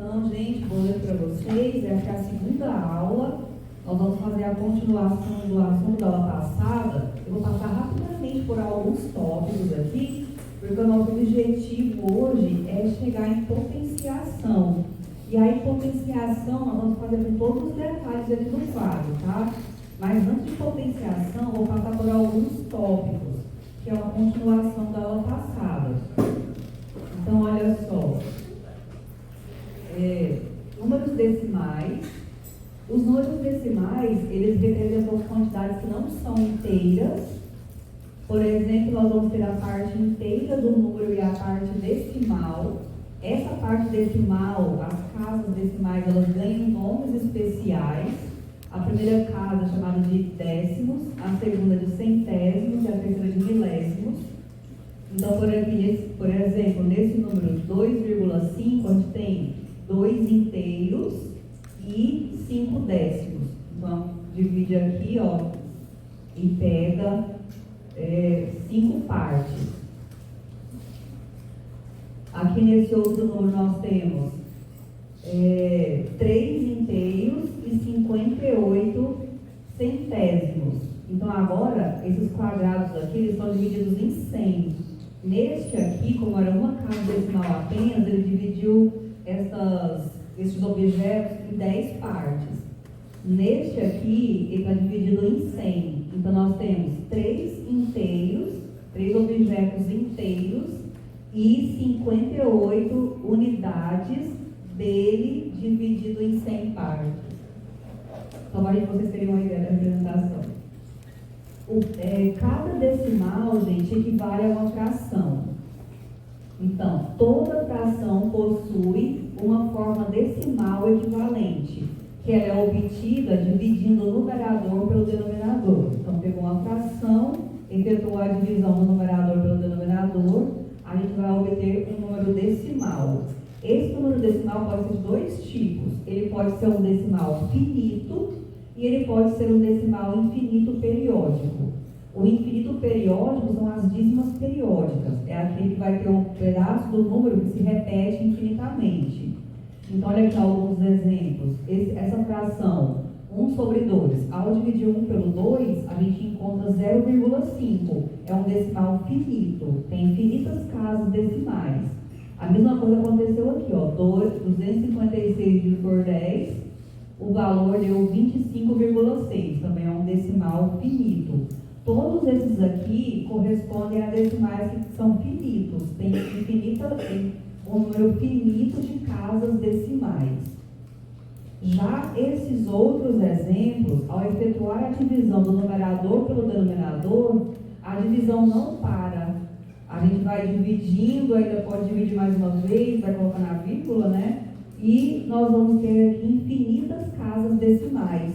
Então, gente, vou ler para vocês, essa é a segunda aula. Nós vamos fazer a continuação do assunto da aula passada. Eu vou passar rapidamente por alguns tópicos aqui, porque o nosso objetivo hoje é chegar em potenciação. E a potenciação nós vamos fazer com todos os detalhes aqui no quadro, tá? Mas antes de potenciação, eu vou passar por alguns tópicos, que é uma continuação da aula passada. Então, olha só. Números decimais. Os números decimais, eles representam quantidades que não são inteiras. Por exemplo, nós vamos ter a parte inteira do número e a parte decimal. Essa parte decimal, as casas decimais, elas ganham nomes especiais. A primeira casa é chamada de décimos, a segunda de centésimos e a terceira de milésimos. Então, por exemplo, nesse número 2,5, a gente tem 2 inteiros e 5 décimos. Então, divide aqui, ó, e pega 5 partes. Aqui nesse outro número nós temos 3 inteiros e 58 centésimos. Então, agora, esses quadrados aqui, eles estão divididos em 100. Neste aqui, como era uma casa decimal apenas, ele dividiu esses objetos em 10 partes. Neste aqui, ele está dividido em 100. Então, nós temos 3 objetos inteiros e 58 unidades dele dividido em 100 partes. Só para vocês terem uma ideia da representação. Cada decimal, gente, equivale a uma fração. Então, toda fração possui uma forma decimal equivalente, que ela é obtida dividindo o numerador pelo denominador. Então, pegou uma fração, efetuou a divisão do numerador pelo denominador, a gente vai obter um número decimal. Esse número decimal pode ser de 2 tipos. Ele pode ser um decimal finito e ele pode ser um decimal infinito periódico. O infinito periódico são as dízimas periódicas. É aquele que vai ter um pedaço do número que se repete infinitamente. Então, olha aqui alguns exemplos. Essa fração, 1 sobre 2. Ao dividir 1 pelo 2, a gente encontra 0,5. É um decimal finito. Tem infinitas casas decimais. A mesma coisa aconteceu aqui, ó. 256 dividido por 10. O valor deu 25,6. Também é um decimal finito. Todos esses aqui correspondem a decimais que são finitos. Tem um número finito de casas decimais. Já esses outros exemplos, ao efetuar a divisão do numerador pelo denominador, a divisão não para. A gente vai dividindo, ainda pode dividir mais uma vez, vai colocar na vírgula, né? E nós vamos ter aqui infinitas casas decimais.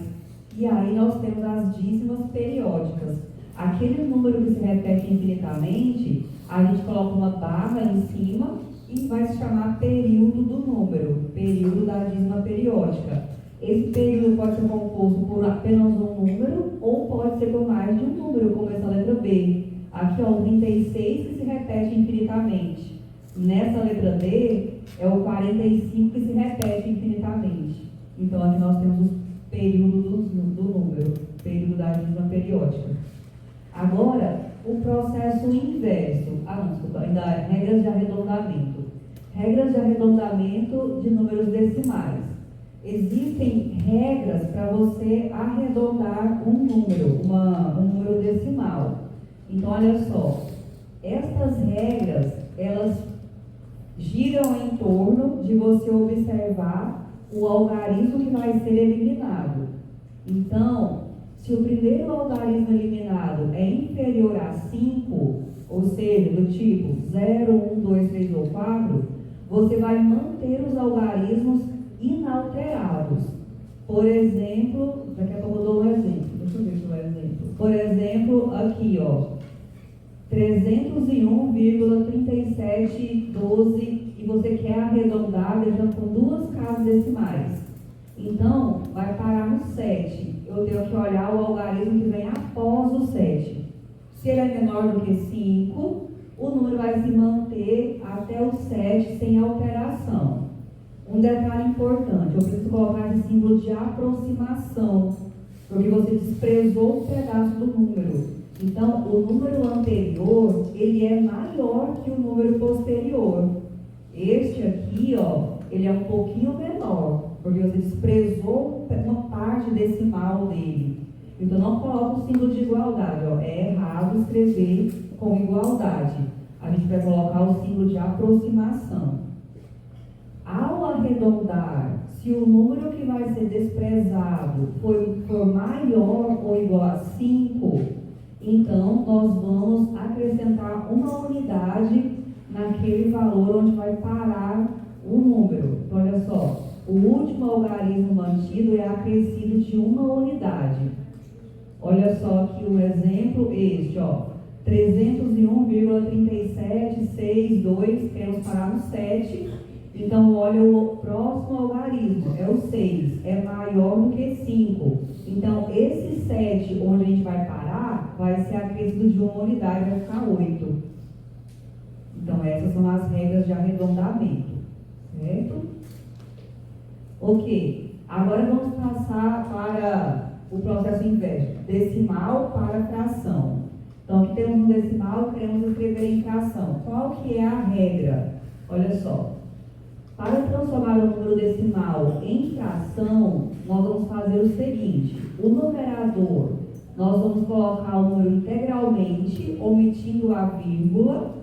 E aí nós temos as dízimas periódicas. Aquele número que se repete infinitamente, a gente coloca uma barra em cima e vai se chamar período do número, período da dízima periódica. Esse período pode ser composto por apenas um número ou pode ser por mais de um número, como essa letra B. Aqui, ó, o 36 que se repete infinitamente. Nessa letra D, é o 45 que se repete infinitamente. Então, aqui nós temos o período do número, período da dízima periódica. Agora, o processo inverso. Ainda regras de arredondamento. Regras de arredondamento de números decimais. Existem regras para você arredondar um número decimal. Então, olha só. Estas regras, elas giram em torno de você observar o algarismo que vai ser eliminado. Então, se o primeiro algarismo eliminado é inferior a 5, ou seja, do tipo 0, 1, 2, 3 ou 4, você vai manter os algarismos inalterados. Por exemplo, daqui a pouco eu dou um exemplo. Deixa eu ver se é um exemplo. Por exemplo, aqui, ó, 301,3712 e você quer arredondar deixando com 2 casas decimais. Então, vai parar no 7. Eu tenho que olhar o algarismo que vem após o 7. Se ele é menor do que 5, o número vai se manter até o 7 sem alteração. Um Um detalhe importante, eu preciso colocar esse símbolo de aproximação, porque você desprezou um pedaço do número. Então, o número anterior, ele é maior que o número posterior. Este aqui, ó, ele é um pouquinho menor, porque você desprezou uma parte decimal dele. Então, não coloca o símbolo de igualdade, ó. É errado escrever com igualdade. A gente vai colocar o símbolo de aproximação. Ao arredondar, se o número que vai ser desprezado for maior ou igual a 5, então nós vamos acrescentar uma unidade naquele valor onde vai parar o número. Então, olha só, o último algarismo mantido é acrescido de uma unidade. Olha só aqui o exemplo, este, ó, 301,37662, queremos parar no 7. Então, olha o próximo algarismo, é o 6, é maior do que 5. Então, esse 7, onde a gente vai parar, vai ser acrescido de uma unidade, vai ficar 8. Então, essas são as regras de arredondamento, certo? Ok, agora vamos passar para o processo inverso, decimal para fração. Então, aqui temos um decimal e queremos escrever em fração. Qual que é a regra? Olha só. Para transformar o número decimal em fração, nós vamos fazer o seguinte: o numerador, nós vamos colocar o número integralmente, omitindo a vírgula,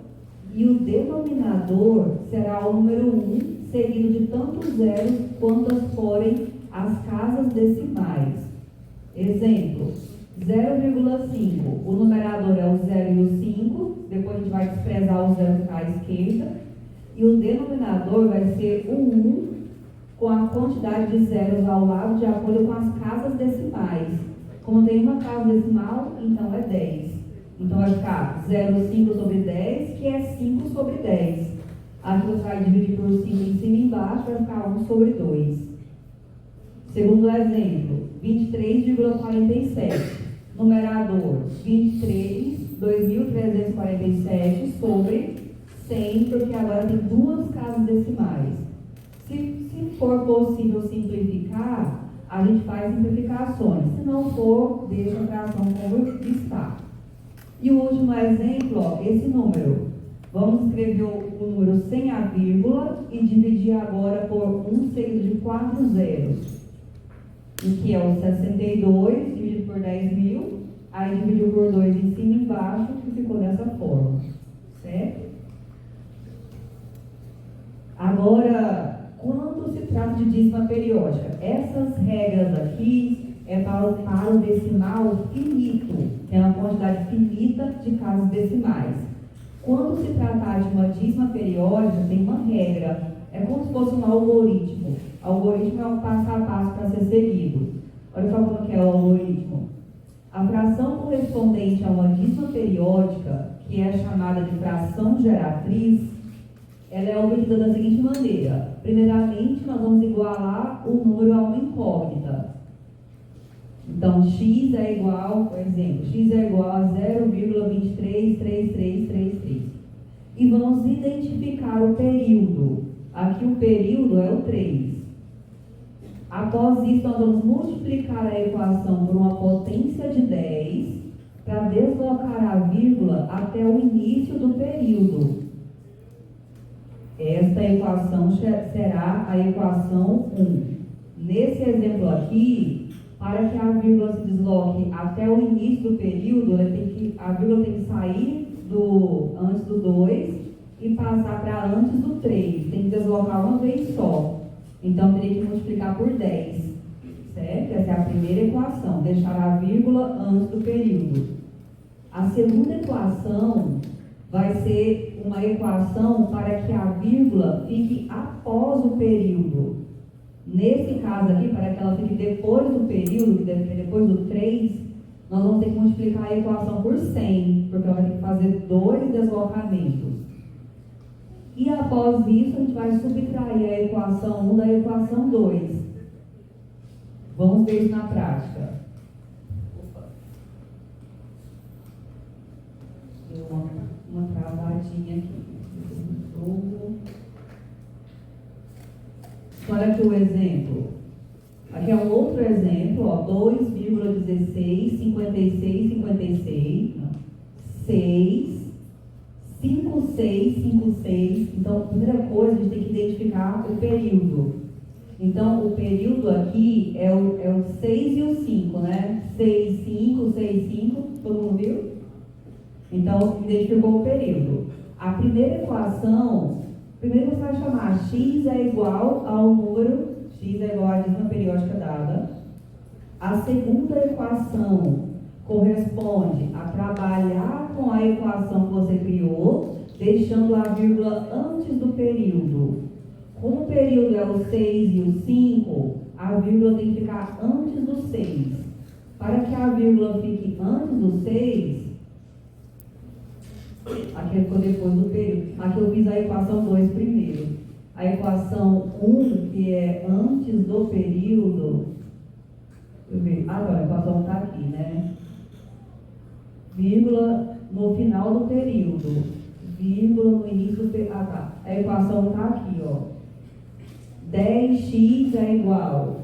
e o denominador será o número 1, seguido de tantos zeros quantas forem as casas decimais. Exemplo, 0,5. O numerador é o 0 e o 5, depois a gente vai desprezar o 0 à esquerda. E o denominador vai ser o 1 com a quantidade de zeros ao lado de acordo com as casas decimais. Como tem uma casa decimal, então é 10. Então vai ficar 0,5 sobre 10, que é 5 sobre 10. Aqui você vai dividir por 5 em cima e embaixo, vai ficar 1 sobre 2. Segundo exemplo, 23,47. Numerador, 23.347 sobre 100, porque agora tem duas casas decimais. Se for possível simplificar, a gente faz simplificações. Se não for, deixa a fração como está. E o último exemplo, ó, esse número. Vamos escrever o número sem a vírgula e dividir agora por 1 seguido de 4 zeros. Que é o 62 dividido por 10.000. Aí dividiu por 2 em cima e embaixo, que ficou dessa forma. Certo? Agora, quando se trata de dízima periódica, essas regras aqui é para o decimal finito, que é uma quantidade finita de casas decimais. Quando se tratar de uma dízima periódica, tem uma regra, é como se fosse um algoritmo. O algoritmo é um passo a passo para ser seguido. Olha só como que é o algoritmo. A fração correspondente a uma dízima periódica, que é chamada de fração geratriz, ela é obtida da seguinte maneira. Primeiramente, nós vamos igualar o número a uma incógnita. Então, x é igual, por exemplo, x é igual a 0,233333. E vamos identificar o período. Aqui o período é o 3. Após isso, nós vamos multiplicar a equação por uma potência de 10 para deslocar a vírgula até o início do período. Esta equação será a equação 1. Nesse exemplo aqui, para que a vírgula se desloque até o início do período, a vírgula tem que sair antes do 2 e passar para antes do 3. Tem que deslocar uma vez só. Então, teria que multiplicar por 10. Certo? Essa é a primeira equação, deixar a vírgula antes do período. A segunda equação vai ser uma equação para que a vírgula fique após o período. Nesse caso aqui, para que ela fique depois do período, que deve ser depois do 3, nós vamos ter que multiplicar a equação por 100, porque ela vai ter que fazer 2 deslocamentos. E após isso, a gente vai subtrair a equação 1 da equação 2. Vamos ver isso na prática. Deu uma travadinha aqui. Olha aqui o exemplo. Aqui é um outro exemplo, ó, 2,16, 56, 56, 6, 5, 6, 5, 6. Então, a primeira coisa, a gente tem que identificar o período. Então, o período aqui é o 6 e o 5, né? 6, 5, 6, 5, todo mundo viu? Então, identificou o período. A primeira equação, primeiro você vai chamar x é igual ao número, x é igual à dízima periódica dada. A segunda equação corresponde a trabalhar com a equação que você criou, deixando a vírgula antes do período. Como o período é o 6 e o 5, a vírgula tem que ficar antes do 6. Para que a vírgula fique antes do 6, aqui ficou depois do período. Aqui eu fiz a equação 2 primeiro. A equação 1, que é antes do período, agora a equação está aqui, né? Vírgula no final do período. Vírgula no início do período. Ah, tá. A equação está aqui, ó. 10x é igual.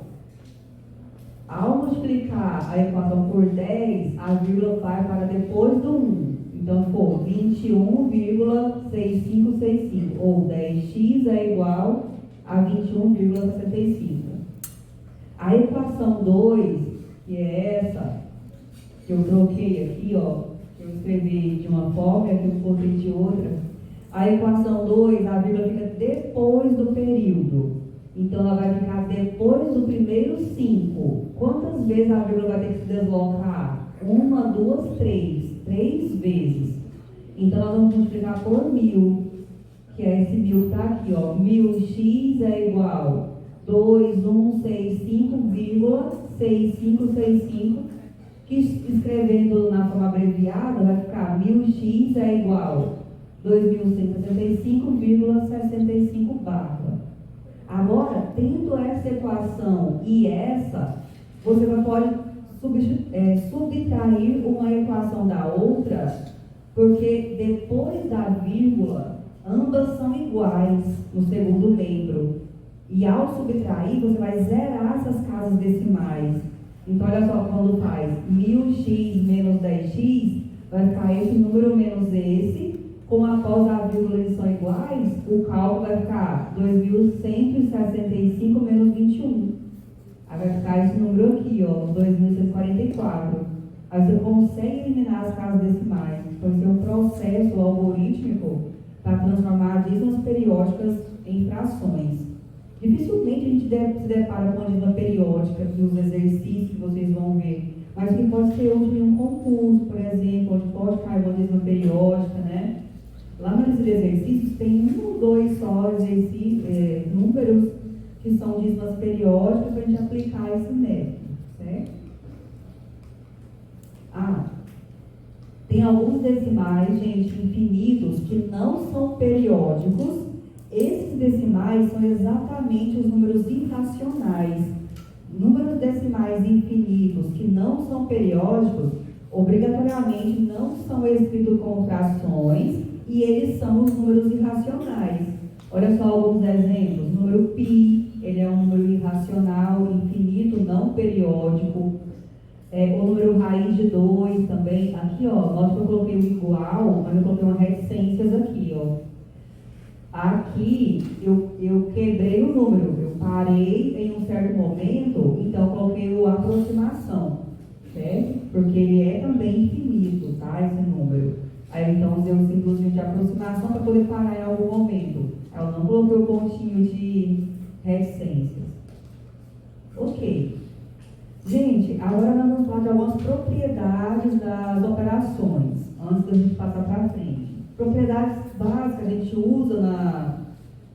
Ao multiplicar a equação por 10, a vírgula vai para depois do 1. Então, ficou 21,6565. Ou 10x é igual a 21,65. A equação 2, que é essa, que eu troquei aqui, ó, eu escrevi de uma forma e aqui eu coloquei de outra. A equação 2, a vírgula fica depois do período. Então, ela vai ficar depois do primeiro 5. Quantas vezes a vírgula vai ter que se deslocar? 1, 2, 3. 3 vezes. Então, nós vamos multiplicar por 1000, que é esse 1000 que está aqui, ó. 1000x é igual 2165,6565, que escrevendo na forma abreviada vai ficar 1000x é igual 2165,65 barra. Agora, tendo essa equação e essa, você pode subtrair uma equação da outra, porque depois da vírgula, ambas são iguais no segundo membro. E ao subtrair, você vai zerar essas casas decimais. Então, olha só, quando faz 1000x menos 10x, vai ficar esse número menos esse. Como após a vírgula eles são iguais, o cálculo vai ficar 2165 menos 21. Aí vai ficar esse número aqui, ó, 2144. Aí você consegue eliminar as casas decimais. Então, esse é um processo algorítmico para transformar dízimas periódicas em frações. Dificilmente a gente se depara com a dízima periódica nos exercícios que vocês vão ver. Mas que pode ser útil em um concurso, por exemplo, onde pode cair uma dízima periódica, né? Lá na lista de exercícios tem 1 ou 2 só números que são dízimas periódicas para a gente aplicar esse método, certo? Tem alguns decimais, gente, infinitos, que não são periódicos. Esses decimais são exatamente os números irracionais. Números decimais infinitos que não são periódicos, obrigatoriamente não são escritos com frações, e eles são os números irracionais. Olha só alguns exemplos. O número π, ele é um número irracional, infinito, não periódico. O número raiz de 2 também. Aqui, ó, note que eu coloquei o igual, mas eu coloquei uma reticências aqui, ó. Aqui, eu quebrei o número. Eu parei em um certo momento, então eu coloquei a aproximação, certo? Porque ele é também infinito, tá? Esse número. Aí então usei o símbolozinho de aproximação para poder parar em algum momento. Aí eu não coloquei o pontinho de reticências. Ok. Gente, agora nós vamos falar de algumas propriedades das operações, antes da gente passar para frente. Propriedades básicas a gente usa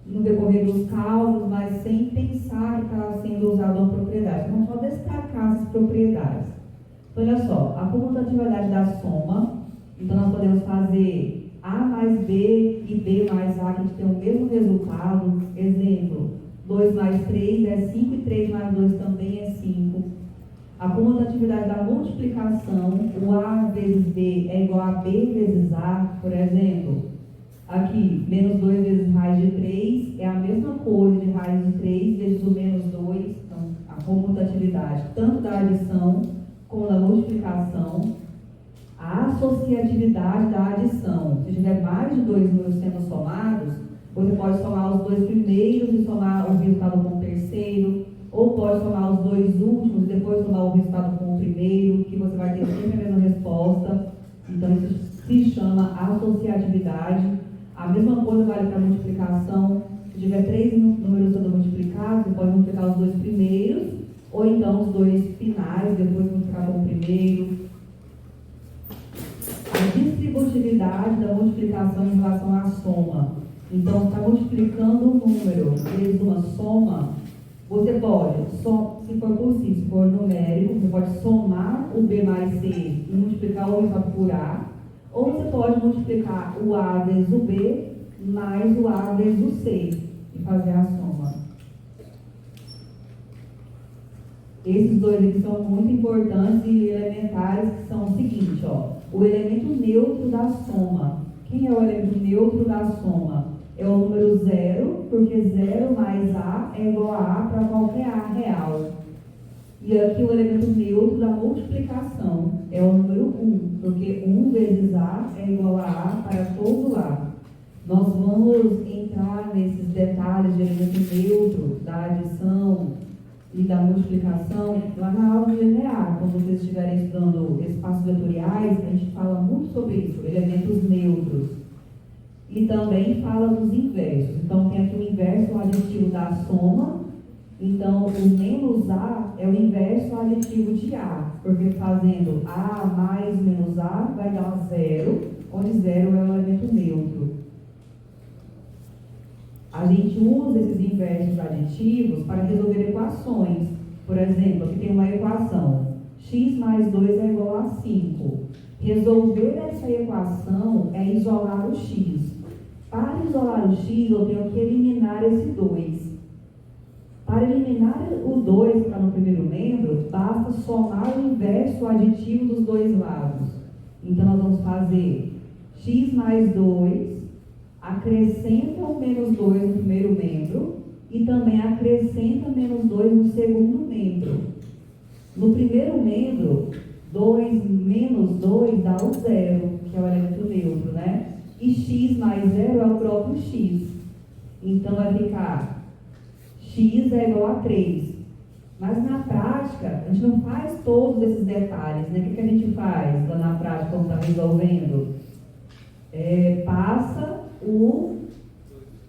no decorrer dos cálculos, mas sem pensar que está sendo usada uma propriedade. Vamos só destacar essas propriedades. Então, olha só, a comutatividade da soma. Então, nós podemos fazer A mais B e B mais A, que a gente tem o mesmo resultado. Exemplo, 2 mais 3 é 5 e 3 mais 2 também é 5. A comutatividade da multiplicação, o A vezes B é igual a B vezes A, por exemplo. Aqui, menos 2 vezes raiz de 3 é a mesma coisa de raiz de 3 vezes o propriedade tanto da adição como da multiplicação, a associatividade da adição. Se tiver mais de dois números sendo somados, você pode somar os dois primeiros e somar o resultado com o terceiro, ou pode somar os dois últimos e depois somar o resultado com o primeiro, que você vai ter sempre a mesma resposta. Então, isso se chama associatividade. A mesma coisa vale para a multiplicação. Se tiver três números sendo multiplicados, você pode multiplicar os dois primeiros, ou então os dois finais, depois multiplicar com o primeiro. A distributividade da multiplicação em relação à soma. Então, está multiplicando um número vezes uma soma, você pode, se for possível, se for numérico, você pode somar o B mais C e multiplicar o resultado por A, ou você pode multiplicar o A vezes o B mais o A vezes o C e fazer a soma. Esses dois aqui são muito importantes e elementares, que são o seguinte, ó, o elemento neutro da soma. Quem é o elemento neutro da soma? É o número 0, porque 0 mais A é igual a A para qualquer A real. E aqui o elemento neutro da multiplicação é o número 1, porque 1 vezes A é igual a A para todo A. Nós vamos entrar nesses detalhes de elemento neutro, da adição e da multiplicação lá na aula linear. Quando vocês estiverem estudando espaços vetoriais, a gente fala muito sobre isso, elementos neutros. E também fala dos inversos. Então, tem aqui o inverso aditivo da soma. Então, o menos A é o inverso aditivo de A, porque fazendo A mais menos A vai dar 0, onde 0 é o elemento neutro. A gente usa esses inversos aditivos para resolver equações. Por exemplo, aqui tem uma equação. X mais 2 é igual a 5. Resolver essa equação é isolar o X. Para isolar o X, eu tenho que eliminar esse 2. Para eliminar o 2 que está no primeiro membro, basta somar o inverso aditivo dos dois lados. Então, nós vamos fazer x mais 2, acrescenta o menos 2 no primeiro membro e também acrescenta menos 2 no segundo membro. No primeiro membro, 2 menos 2 dá o 0, que é o elemento neutro, né? E x mais 0 é o próprio x. Então, vai ficar x é igual a 3. Mas, na prática, a gente não faz todos esses detalhes, né? O que a gente faz lá na prática, quando está resolvendo? Passa o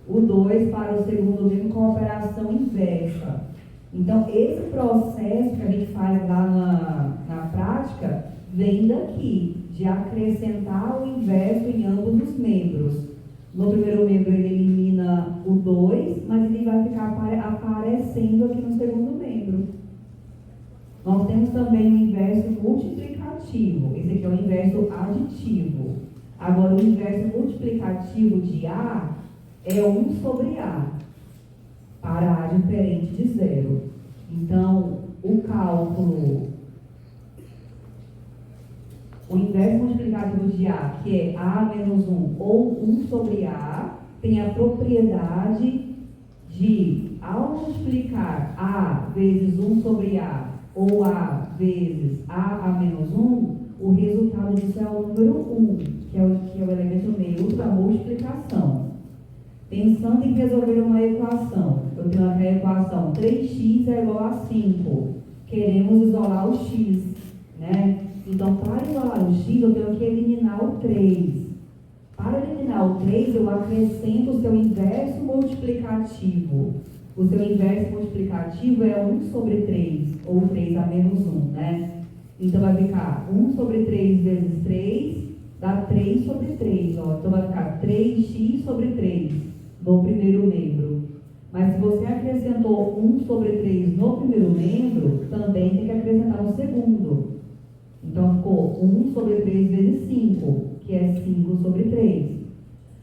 2 para o segundo membro com a operação inversa. Então, esse processo que a gente faz lá na prática vem daqui, de acrescentar o inverso em ambos os membros. No primeiro membro ele elimina o 2, mas ele vai ficar aparecendo aqui no segundo membro. Nós temos também o inverso multiplicativo. Esse aqui é o inverso aditivo. Agora, o inverso multiplicativo de A é 1 sobre A, para A diferente de 0. Então, o cálculo... O inverso multiplicativo de A, que é A menos 1 ou 1 sobre A, tem a propriedade de, ao multiplicar A vezes 1 sobre A ou A vezes A menos 1, o resultado disso é o número 1, que é o elemento neutro da multiplicação. Pensando em resolver uma equação, eu tenho aqui a equação 3x é igual a 5. Queremos isolar o x, né? Então, para isolar o x, eu tenho que eliminar o 3. Para eliminar o 3, eu acrescento o seu inverso multiplicativo. O seu inverso multiplicativo é 1 sobre 3, ou 3 a menos 1, né? Então, vai ficar 1 sobre 3 vezes 3, dá 3 sobre 3, ó. Então, vai ficar 3x sobre 3 no primeiro membro. Mas se você acrescentou 1 sobre 3 no primeiro membro, também tem que acrescentar no segundo. Então, ficou 1 sobre 3 vezes 5, que é 5 sobre 3.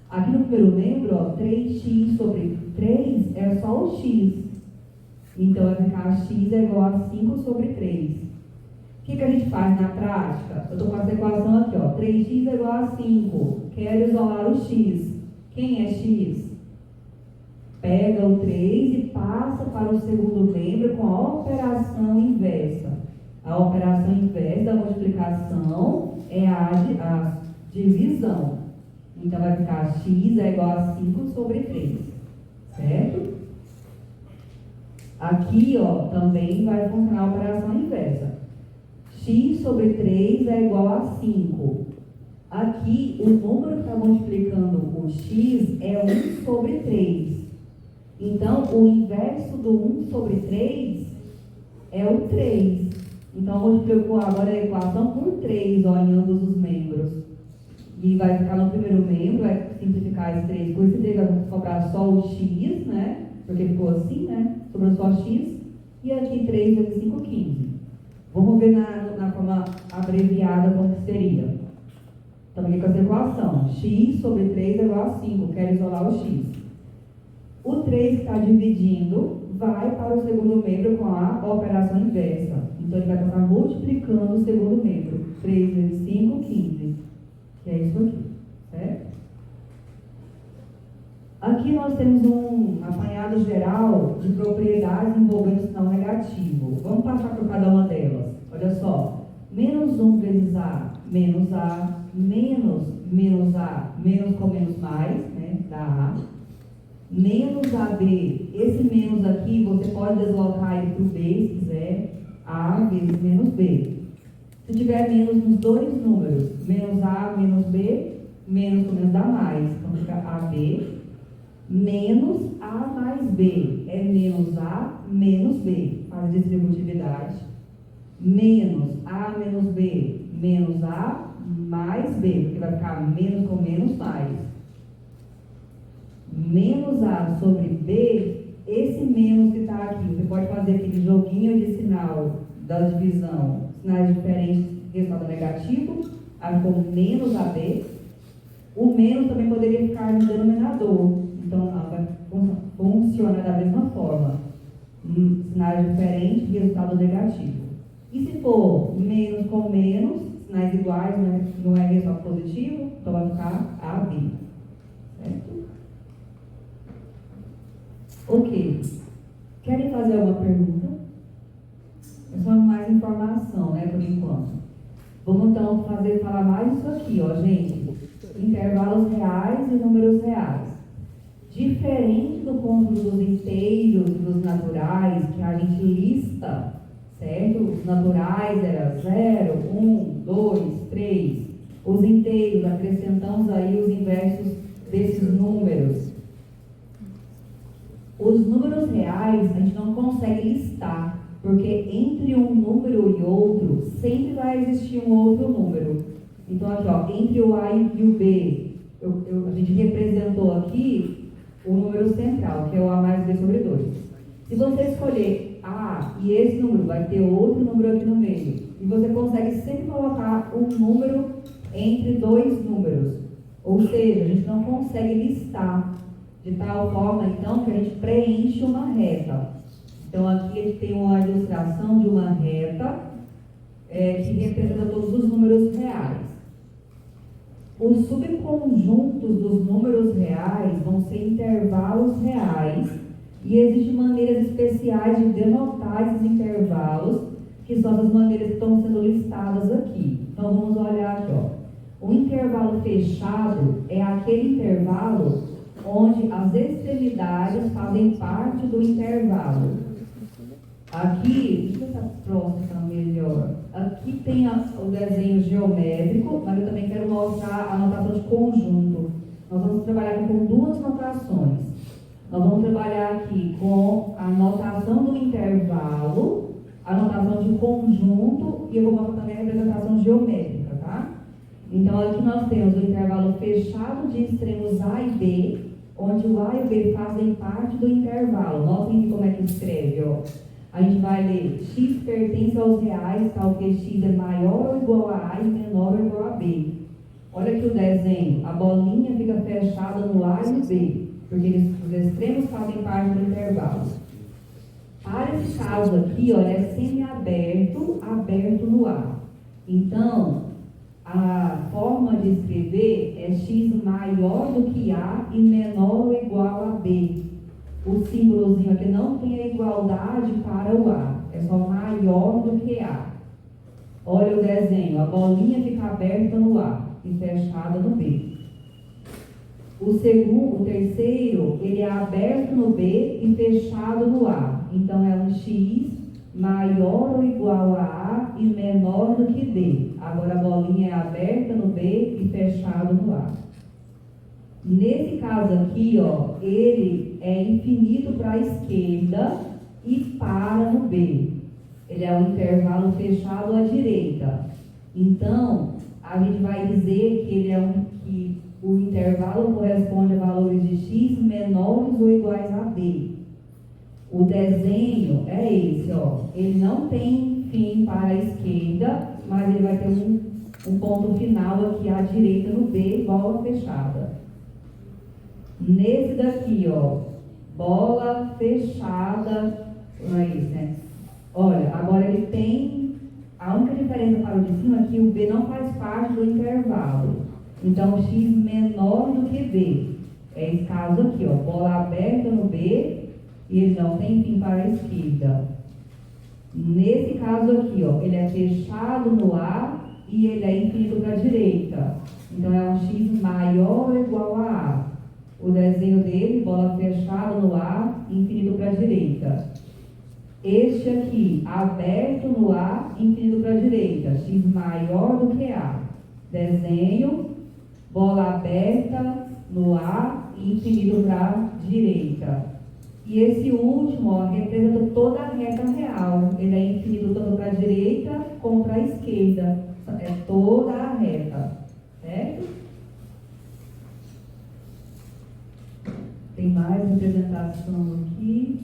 Aqui no primeiro membro, ó, 3x sobre 3 é só o x. Então, vai ficar x é igual a 5 sobre 3. O que a gente faz na prática? Eu estou com essa equação aqui, ó, 3x é igual a 5. Quero isolar o x. Quem é x? Pega o 3 e passa para o segundo membro com a operação inversa. A operação inversa da multiplicação é a divisão. Então, vai ficar x é igual a 5 sobre 3. Certo? Aqui, ó, também vai funcionar a operação inversa. X sobre 3 é igual a 5. Aqui, o número que está multiplicando o x é 1 sobre 3. Então, o inverso do 1 sobre 3 é o 3. Então, multiplicou agora a equação por 3, ó, em ambos os membros. E vai ficar no primeiro membro, vai simplificar esse 3 por esse 3, vai sobrar só o x, né? Porque ficou assim, né? Sobrou só x. E aqui 3 vezes 5, 15. Vamos ver na forma abreviada como que seria. Estamos aqui com essa equação. X sobre 3 é igual a 5. Quero isolar o x. O 3 que está dividindo vai para o segundo membro com a operação inversa. Então, ele vai estar multiplicando o segundo membro. 3 vezes 5, 15. Que é isso aqui. Certo? Aqui nós temos um apanhado geral de propriedades envolvendo o sinal negativo. Vamos passar por cada uma delas. Olha só. Menos 1 vezes A, menos A, menos A, menos com menos mais, né? Dá A. Menos AB. Esse menos aqui, você pode deslocar ele para o B, se quiser. A vezes menos B. Se tiver menos nos dois números, menos A, menos B, menos com menos dá mais. Então fica AB. Menos A mais B é menos A menos B, faz distributividade. Menos A menos B, menos A mais B, porque vai ficar menos com menos mais. Menos A sobre B, esse menos que está aqui, você pode fazer aquele joguinho de sinal da divisão, sinais diferentes, resultado negativo, aí ficou menos AB. O menos também poderia ficar no denominador. Então, vai funcionar da mesma forma. Sinais diferentes, resultado negativo. E se for menos com menos, sinais iguais, né, não é resultado positivo, então vai ficar AB. Certo? Ok. Querem fazer alguma pergunta? É só mais informação, né, por enquanto. Vamos então falar mais isso aqui, ó, gente. Intervalos reais e números reais. Diferente do conjunto dos inteiros e dos naturais, que a gente lista, certo? Os naturais era 0, 1, 2, 3. Os inteiros, acrescentamos aí os inversos desses números. Os números reais, a gente não consegue listar, porque entre um número e outro, sempre vai existir um outro número. Então, aqui, ó, entre o A e o B, a gente representou aqui o número central, que é o A mais B sobre 2. Se você escolher A e esse número, vai ter outro número aqui no meio. E você consegue sempre colocar um número entre dois números. Ou seja, a gente não consegue listar de tal forma, então, que a gente preenche uma reta. Então, aqui a gente tem uma ilustração de uma reta que representa todos os números reais. Os subconjuntos dos números reais vão ser intervalos reais e existem maneiras especiais de denotar esses intervalos, que são as maneiras que estão sendo listadas aqui. Então, vamos olhar aqui, ó. O intervalo fechado é aquele intervalo onde as extremidades fazem parte do intervalo. Aqui, deixa eu ver se a próxima está melhor. Aqui tem o desenho geométrico, mas eu também quero mostrar a notação de conjunto. Nós vamos trabalhar aqui com duas notações. Nós vamos trabalhar aqui com a notação do intervalo, a notação de conjunto e eu vou mostrar também a representação geométrica, tá? Então, aqui nós temos o intervalo fechado de extremos A e B, onde o A e o B fazem parte do intervalo. Notem como é que escreve, ó. A gente vai ler x pertence aos reais, tal que x é maior ou igual a A e menor ou igual a B. Olha aqui o desenho, a bolinha fica fechada no A e no B, porque os extremos fazem parte do intervalo. Para esse caso aqui, olha, é semiaberto, aberto no A. Então, a forma de escrever é x maior do que A e menor ou igual a B. o símbolozinho aqui não tem a igualdade para o A, é só maior do que A. Olha o desenho, a bolinha fica aberta no A e fechada no B. O terceiro, ele é aberto no B e fechado no A. Então é um X maior ou igual a A e menor do que D. Agora a bolinha é aberta no B e fechado no A. Nesse caso aqui, ó, ele é infinito para a esquerda e para no B. Ele é um intervalo fechado à direita. Então, a gente vai dizer que ele é que o intervalo corresponde a valores de x menores ou iguais a d. O desenho é esse, ó. Ele não tem fim para a esquerda, mas ele vai ter um ponto final aqui à direita no B, bola fechada. Nesse daqui, ó, bola fechada, não é isso, né? Olha, agora ele tem, a única diferença para o de cima é que o B não faz parte do intervalo. Então, o X menor do que B. É esse caso aqui, ó, bola aberta no B e ele não tem fim para a esquerda. Nesse caso aqui, ó, ele é fechado no A e ele é infinito para a direita. Então, é um X maior ou igual a A. O desenho dele, bola fechada no A, infinito para a direita. Este aqui, aberto no A, infinito para a direita, X maior do que A. Desenho, bola aberta no A, infinito para a direita. E esse último, ó, representa toda a reta real. Ele é infinito tanto para a direita como para a esquerda. É toda a reta, certo? Tem mais representação aqui.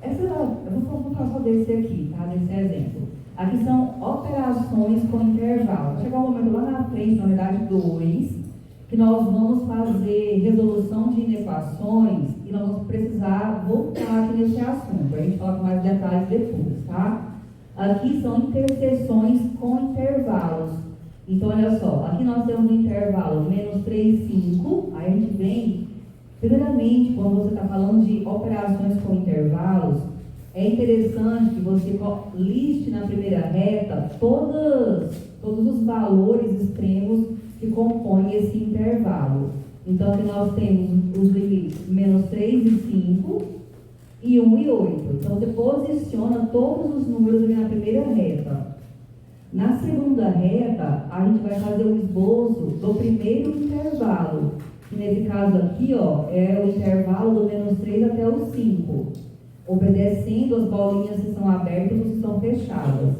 Eu vou só desse aqui, tá? Desse exemplo. Aqui são operações com intervalo. Vai chegar um momento lá na frente, na unidade 2, que nós vamos fazer resolução de inequações e nós vamos precisar voltar aqui nesse assunto. A gente fala com mais detalhes depois, tá? Aqui são interseções com intervalos. Então, olha só, aqui nós temos um intervalo menos 3, 5, aí a gente vem. Primeiramente, quando você está falando de operações com intervalos, é interessante que você liste na primeira reta todos os valores extremos que compõem esse intervalo. Então, aqui nós temos os limites menos 3 e 5 e 1 e 8. Então, você posiciona todos os números ali na primeira reta. Na segunda reta, a gente vai fazer o esboço do primeiro intervalo. Nesse caso aqui, ó, é o intervalo do menos 3 até o 5, obedecendo as bolinhas que são abertas ou que são fechadas.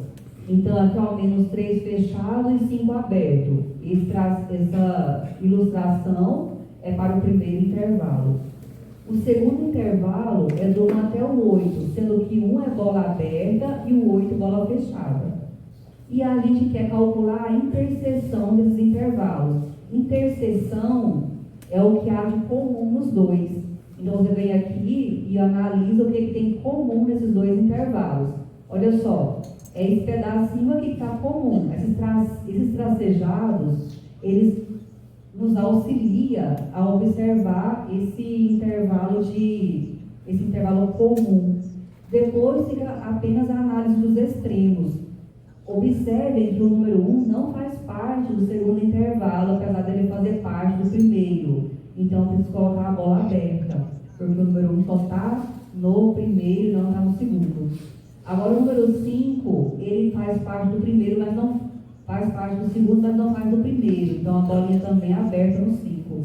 Então, aqui, ó, menos 3 fechado e 5 aberto. Essa ilustração é para o primeiro intervalo. O segundo intervalo é do 1 até o 8, sendo que 1 é bola aberta e o 8 bola fechada. E a gente quer calcular a interseção desses intervalos. Interseção é o que há de comum nos dois. Então, você vem aqui e analisa o que tem comum nesses dois intervalos. Olha só, é esse pedacinho aqui que está comum. Esses tracejados, eles nos auxiliam a observar esse intervalo comum. Depois fica apenas a análise dos extremos. Observem que o número 1 não faz parte do segundo intervalo, apesar dele fazer parte do primeiro. Então, tem que colocar a bola aberta, porque o número 1 só está no primeiro e não está no segundo. Agora, o número 5, ele faz parte do primeiro, mas não faz parte do segundo, mas não faz do primeiro. Então, a bolinha também é aberta no 5.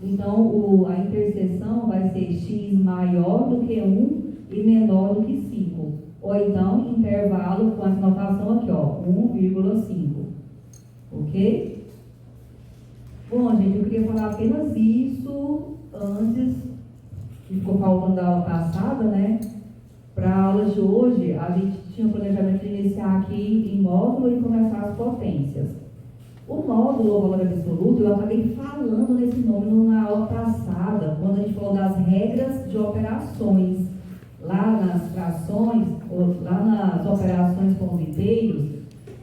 Então, a interseção vai ser x maior do que 1 e menor do que 5. Ou então, intervalo com essa notação aqui, ó, 1,5. Ok? Bom, gente, eu queria falar apenas isso antes, que ficou faltando da aula passada, né? Para a aula de hoje, a gente tinha o planejamento de iniciar aqui em módulo e começar as potências. O módulo, o valor absoluto, eu acabei falando nesse nome na aula passada, quando a gente falou das regras de operações. Lá nas frações, ou lá nas operações com os inteiros,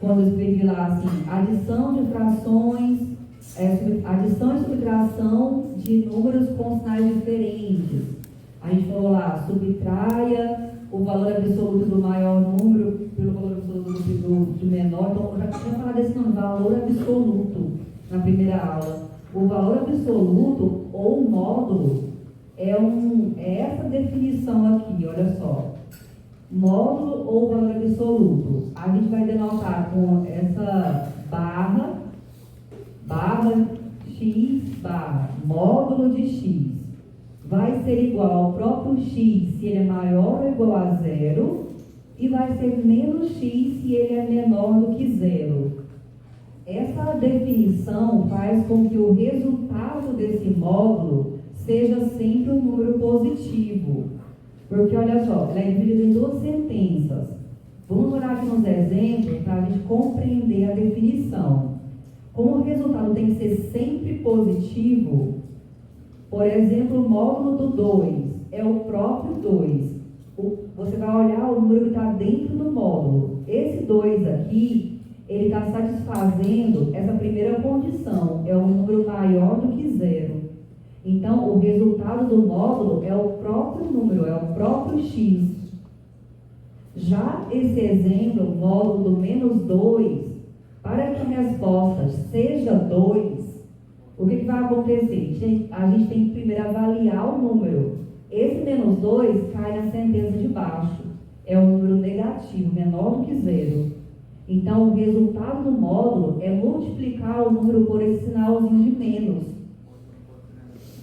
quando eu escrevi lá assim, adição de frações, adição e subtração de números com sinais diferentes. A gente falou lá, subtraia o valor absoluto do maior número pelo valor absoluto do menor. Então, eu já tinha falado desse nome, valor absoluto, na primeira aula. O valor absoluto ou módulo é essa definição aqui, olha só. Módulo ou valor absoluto. A gente vai denotar com essa barra x barra, módulo de x. Vai ser igual ao próprio x se ele é maior ou igual a zero, e vai ser menos x se ele é menor do que zero. Essa definição faz com que o resultado desse módulo seja sempre um número positivo. Porque, olha só, ela é dividida em duas sentenças. Vamos olhar aqui nos exemplos para a gente compreender a definição. Como o resultado tem que ser sempre positivo, por exemplo, o módulo do 2 é o próprio 2. Você vai olhar o número que está dentro do módulo. Esse 2 aqui, ele está satisfazendo essa primeira condição, é um número maior do que zero. Então, o resultado do módulo é o próprio número, é o próprio x. Já esse exemplo, o módulo do menos 2, para que a resposta seja 2, o que vai acontecer? A gente tem que primeiro avaliar o número. Esse menos 2 cai na sentença de baixo. É um número negativo, menor do que zero. Então, o resultado do módulo é multiplicar o número por esse sinalzinho de menos.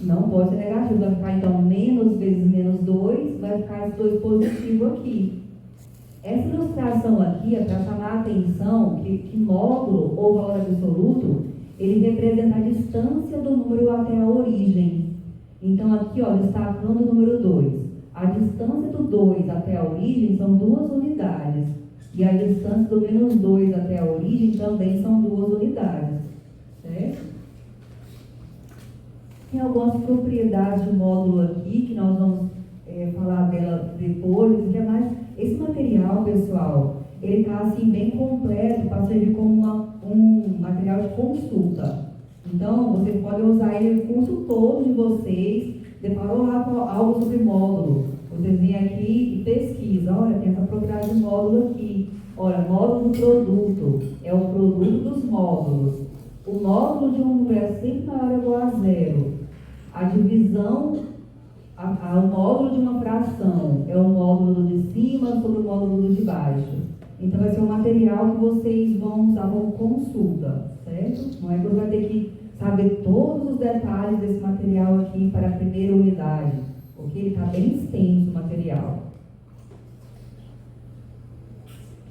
Não pode ser negativo, vai ficar então menos vezes menos 2, vai ficar esse 2 positivo aqui. Essa ilustração aqui é para chamar a atenção que módulo ou valor absoluto, ele representa a distância do número até a origem. Então aqui, ó, destacando o número 2. A distância do 2 até a origem são 2 unidades. E a distância do menos 2 até a origem também são 2 unidades. Certo? Tem algumas propriedades do módulo aqui, que nós vamos falar dela depois, que é mais... Esse material, pessoal, ele está assim, bem completo para servir como um material de consulta. Então, vocês podem usar ele no curso todo de vocês, deparou lá com algo sobre módulo. Vocês vêm aqui e pesquisam, olha, tem essa propriedade de módulo aqui. Olha, módulo do produto, é o produto dos módulos. O módulo de um número é sempre maior ou igual a zero. A divisão, o módulo de uma fração é o módulo do de cima sobre o módulo do de baixo. Então vai ser um material que vocês vão usar como consulta, certo? Não é que você vai ter que saber todos os detalhes desse material aqui para a primeira unidade, porque ele está bem extenso o material.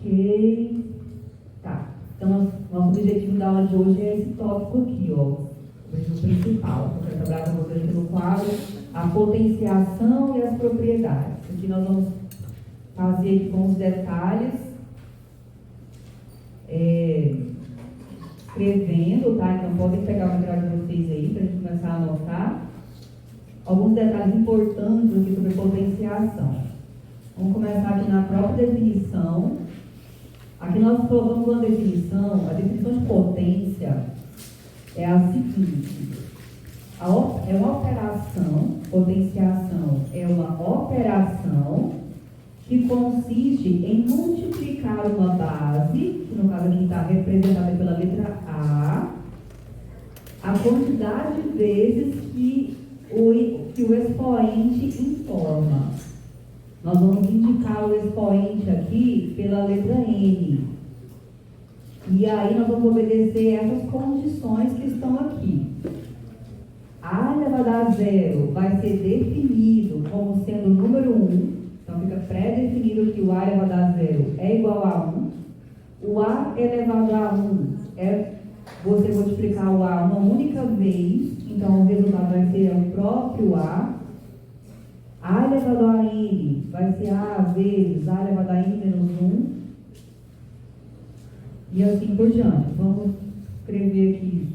Ok. Tá. Então, nosso objetivo da aula de hoje é esse tópico aqui, ó. O objetivo principal. Eu quero trabalhar com vocês aqui no quadro a potenciação e as propriedades. Aqui nós vamos fazer aqui com os detalhes, escrevendo, tá? Então podem pegar o material de vocês aí para a gente começar a anotar alguns detalhes importantes aqui sobre potenciação. Vamos começar aqui na própria definição. Aqui nós colocamos uma definição, a definição de potência é a seguinte: é uma operação, potenciação é uma operação que consiste em multiplicar uma base, que no caso aqui está representada pela letra a quantidade de vezes que o expoente informa. Nós vamos indicar o expoente aqui pela letra N. E aí nós vamos obedecer essas condições que estão aqui. A elevado a zero vai ser definido como sendo o número 1. Então fica pré-definido que o A elevado a zero é igual a 1. O A elevado a 1 é você multiplicar o A uma única vez. Então o resultado vai ser o próprio A. A elevado a N vai ser A vezes A elevado a N menos 1. E assim por diante. Vamos escrever aqui.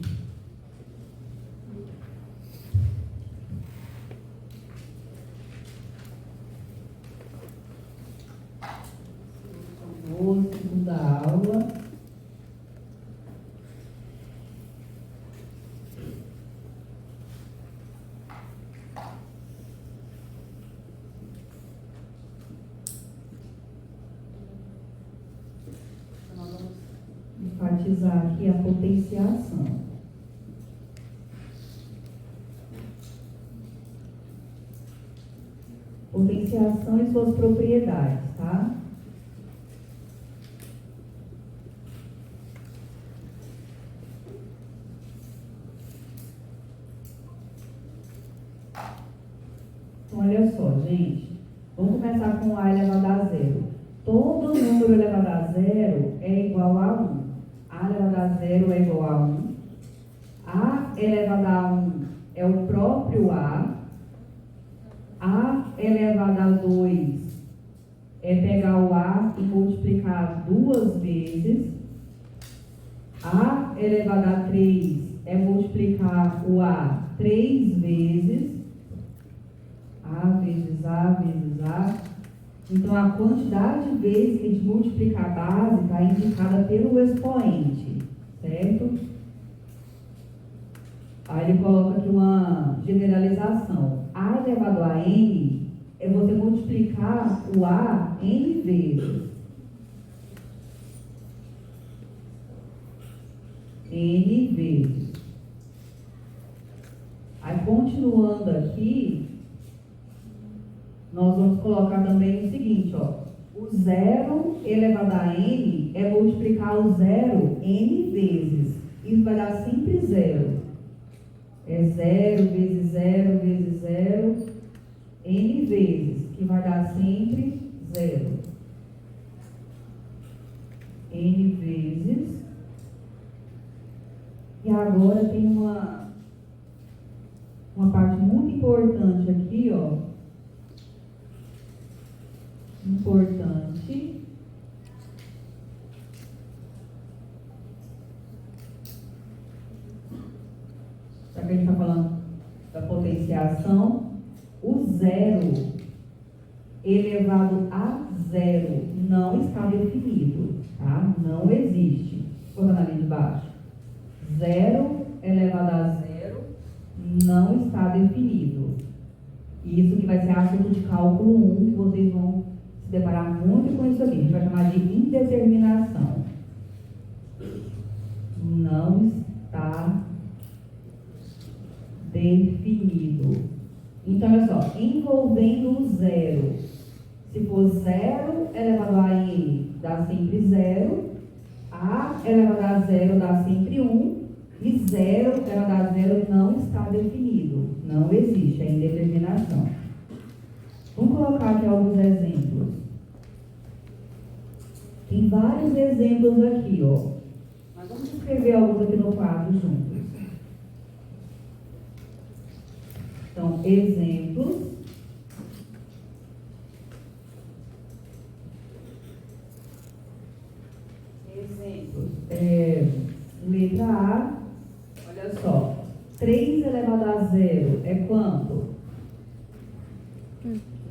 Segunda aula. enfatizar aqui a potenciação. Potenciação e suas propriedades, tá? Então, olha só, gente. Vamos começar com A elevado a zero. Todo número elevado a zero é igual a 1. A elevado a zero é igual a 1. A elevado a 1 é o próprio A. A elevado a 2 é pegar o A e multiplicar 2 vezes. A elevado a 3 é multiplicar o A 3 vezes. A vezes A vezes A. Então, a quantidade de vezes que a gente multiplica a base está indicada pelo expoente, certo? Aí ele coloca aqui uma generalização. A elevado a n é você multiplicar o A n vezes. N vezes. Aí, continuando aqui, nós vamos colocar também o seguinte, ó. O zero elevado a n é multiplicar o zero n vezes. Isso vai dar sempre zero. É 0 vezes 0 vezes 0, n vezes, que vai dar sempre 0. N vezes. E agora tem uma parte muito importante aqui, ó. Importante. Já que a gente está falando da potenciação, o zero elevado a zero não está definido, tá? Não existe. Coloca na linha de baixo. Zero elevado a zero não está definido. Isso que vai ser assunto de cálculo 1, que vocês vão se deparar muito com isso aqui. A gente vai chamar de indeterminação. Não está definido. Então, olha só, envolvendo o zero. Se for 0 elevado a n, dá sempre 0. A elevado a 0 dá sempre 1. E 0 elevado a 0 não está definido. Não existe, é indeterminação. Vamos colocar aqui alguns exemplos. Tem vários exemplos aqui, ó. Mas vamos escrever alguns aqui no quadro juntos. Então, exemplos. Letra A, olha só. 3 elevado a 0 é quanto?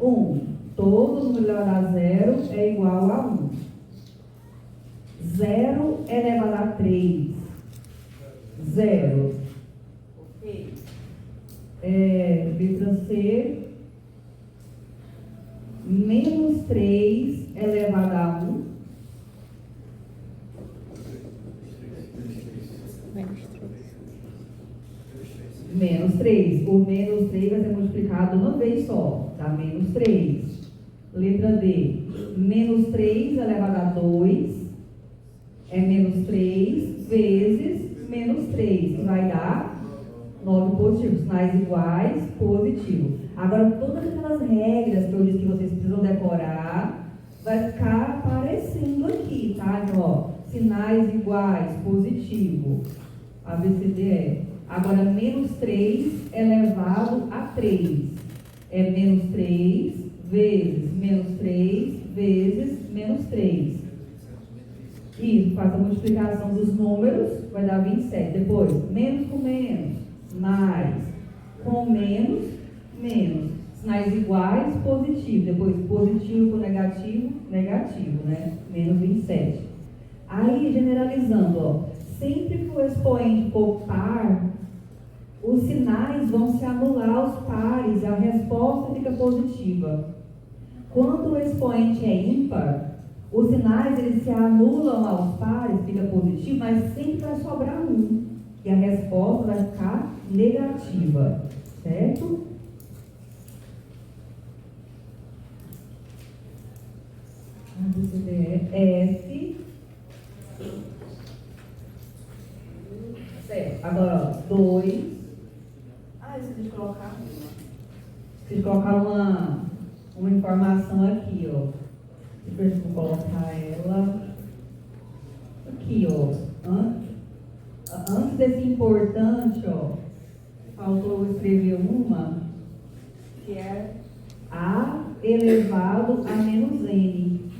1. Todo número elevado a 0 é igual a 1. 0 elevado a 3. 0. Ok. Letra C. Menos 3 elevado a 1. Menos 3. O menos 3 vai ser multiplicado uma vez só. Dá menos 3. Letra D. Menos 3 elevado a 2 é menos 3 vezes menos 3. Que vai dar 9 positivo. Sinais iguais, positivo. Agora, todas aquelas regras que eu disse que vocês precisam decorar, vai ficar aparecendo aqui, tá? Então, ó, sinais iguais, positivo. A, B, C, D, E. Agora, menos 3 elevado a 3. É menos 3 vezes menos 3 vezes menos 3. Isso, faz a multiplicação dos números, vai dar 27. Depois, menos com menos, mais. Com menos, menos. Sinais iguais, positivo. Depois, positivo com negativo, negativo, né? Menos 27. Aí, generalizando, ó. Sempre que o expoente for par, os sinais vão se anular aos pares, a resposta fica positiva. Quando o expoente é ímpar, Os sinais, eles se anulam aos pares, fica positivo, mas sempre vai sobrar um. E a resposta vai ficar negativa, certo? F. Certo. Agora, 2. Esqueci de colocar. Esqueci de colocar uma informação aqui, ó. Depois eu vou colocar ela aqui, ó. Antes desse importante, ó, faltou eu escrever uma, que é A elevado a menos N.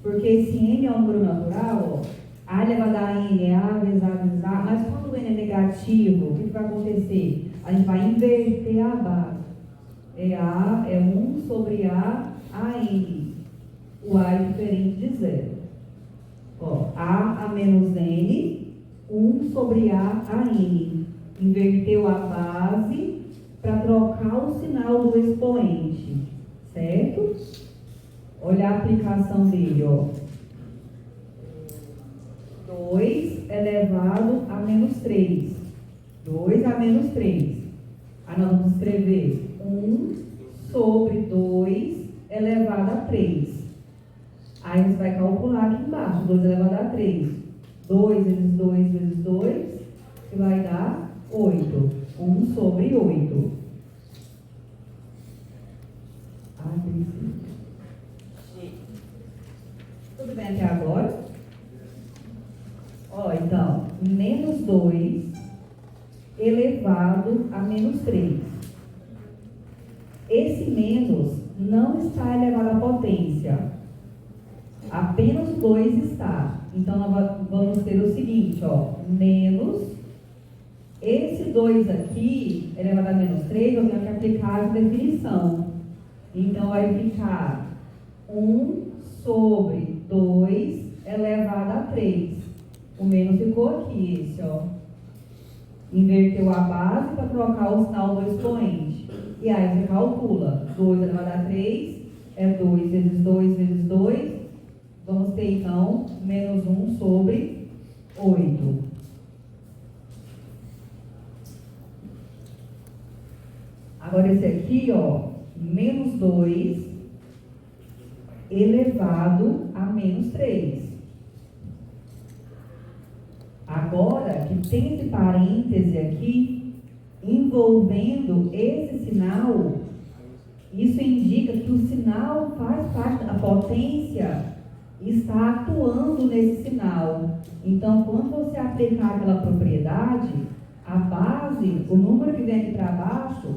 Porque esse N é um número natural, ó. A elevado a N é A vezes A vezes A, mas quando o N é negativo, o que vai acontecer? A gente vai inverter a base. É 1 sobre A N. O A é diferente de zero. Ó, A menos N, 1 sobre A N. Inverteu a base para trocar o sinal do expoente, certo? Olha a aplicação dele, ó. 2 elevado a menos 3. 2 a menos 3. Aí nós vamos escrever 1 sobre 2 elevado a 3. Aí você vai calcular aqui embaixo, 2 elevado a 3. 2 vezes 2 vezes 2, que vai dar 8. 1 sobre 8. Tudo bem até agora? Ó, então, menos 2 elevado a menos 3. Esse menos não está elevado à potência. Apenas 2 está. Então, nós vamos ter o seguinte, ó, menos, esse 2 aqui, elevado a menos 3, eu tenho que aplicar a definição. Então, vai ficar 1 sobre 2 elevado a 3. O menos ficou aqui, esse, ó. Inverteu a base para trocar o sinal do expoente. E aí, você calcula, 2 elevado a 3 é 2 vezes 2 vezes 2. Vamos ter, então, menos 1 sobre 8. Agora, esse aqui, ó, menos 2 elevado a menos 3. Agora, que tem esse parêntese aqui, envolvendo esse sinal, isso indica que o sinal faz parte da potência, está atuando nesse sinal. Então, quando você aplicar aquela propriedade, a base, o número que vem aqui para baixo,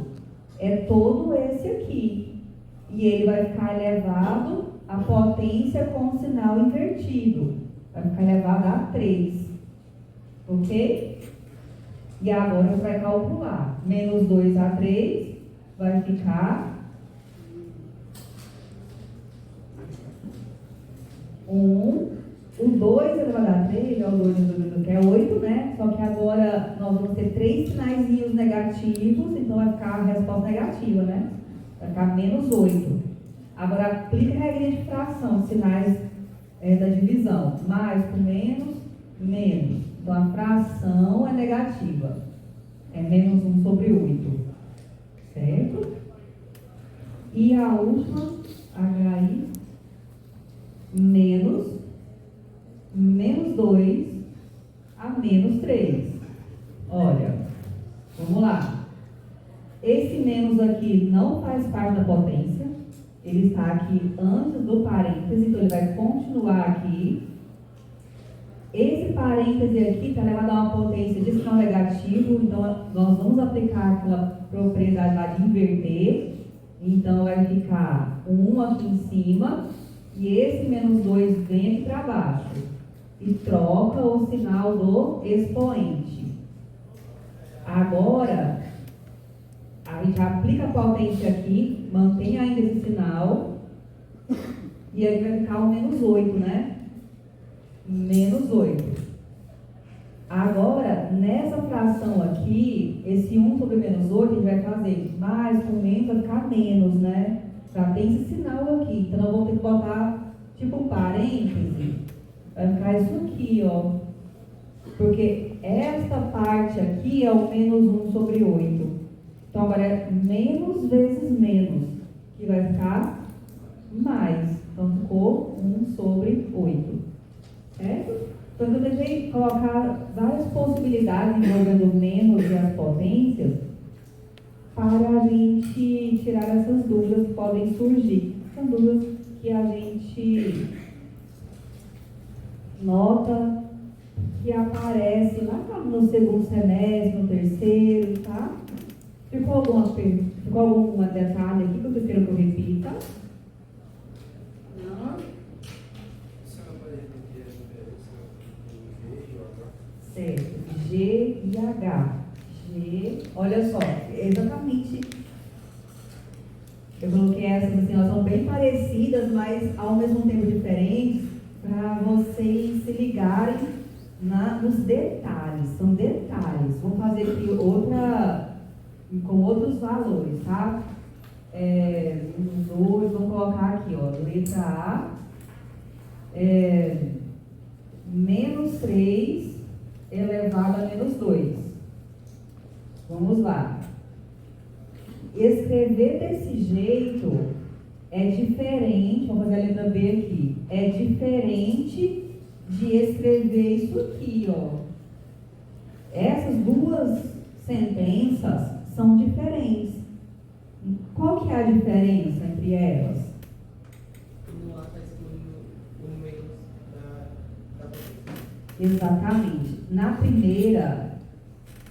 é todo esse aqui. E ele vai ficar elevado à potência com o sinal invertido. Vai ficar elevado a 3. Ok? E agora você vai calcular. Menos 2 a 3 vai ficar 1. O 2 elevado a 3 é o 2 que é 8, né? Só que agora nós vamos ter 3 sinaizinhos negativos, então vai ficar a resposta negativa, né? Vai ficar menos 8. Agora aplica a regra de fração, sinais da divisão. Mais com menos, menos. Então a fração é negativa. É menos 1 sobre 8. Certo? E a última, HI, menos 2 a menos 3. Olha, vamos lá. Esse menos aqui não faz parte da potência. Ele está aqui antes do parêntese, então ele vai continuar aqui. Esse parêntese aqui está elevado a uma potência de sinal negativo, então nós vamos aplicar aquela propriedade lá de inverter. Então vai ficar 1 aqui em cima, e esse menos 2 vem aqui para baixo. E troca o sinal do expoente. Agora, a gente aplica a potência aqui, mantém ainda esse sinal, e aí vai ficar o menos 8, né? Menos 8. Agora, nessa fração aqui, esse 1 sobre menos 8, a gente vai fazer mais com menos, vai ficar menos, né? Já tem esse sinal aqui. Então, nós vamos ter que botar, tipo, um parênteses. parêntese, vai ficar isso aqui, ó. Porque esta parte aqui é o menos 1 sobre 8. Então, agora é menos vezes menos, que vai ficar mais. Então, ficou 1 sobre 8. Certo? Então, eu tentei colocar várias possibilidades envolvendo menos e as potências para a gente tirar essas dúvidas que podem surgir. São dúvidas que a gente nota que aparece lá no segundo semestre, no terceiro, tá? Ficou algum detalhe aqui que vocês queiram que eu repita? Não? Certo. G e H. G, olha só, exatamente. Eu coloquei essas assim, elas são bem parecidas, mas ao mesmo tempo diferentes, para vocês se ligarem nos detalhes. São detalhes. Vou fazer aqui com outros valores, tá? Os dois, vamos colocar aqui, ó, letra A, menos 3 elevado a menos 2. Vamos lá. Escrever desse jeito é diferente, vamos fazer a letra B aqui, é diferente de escrever isso aqui, ó. Essas duas sentenças são diferentes. Qual que é a diferença entre elas? No A está excluindo o menos da potência. Exatamente. Na primeira,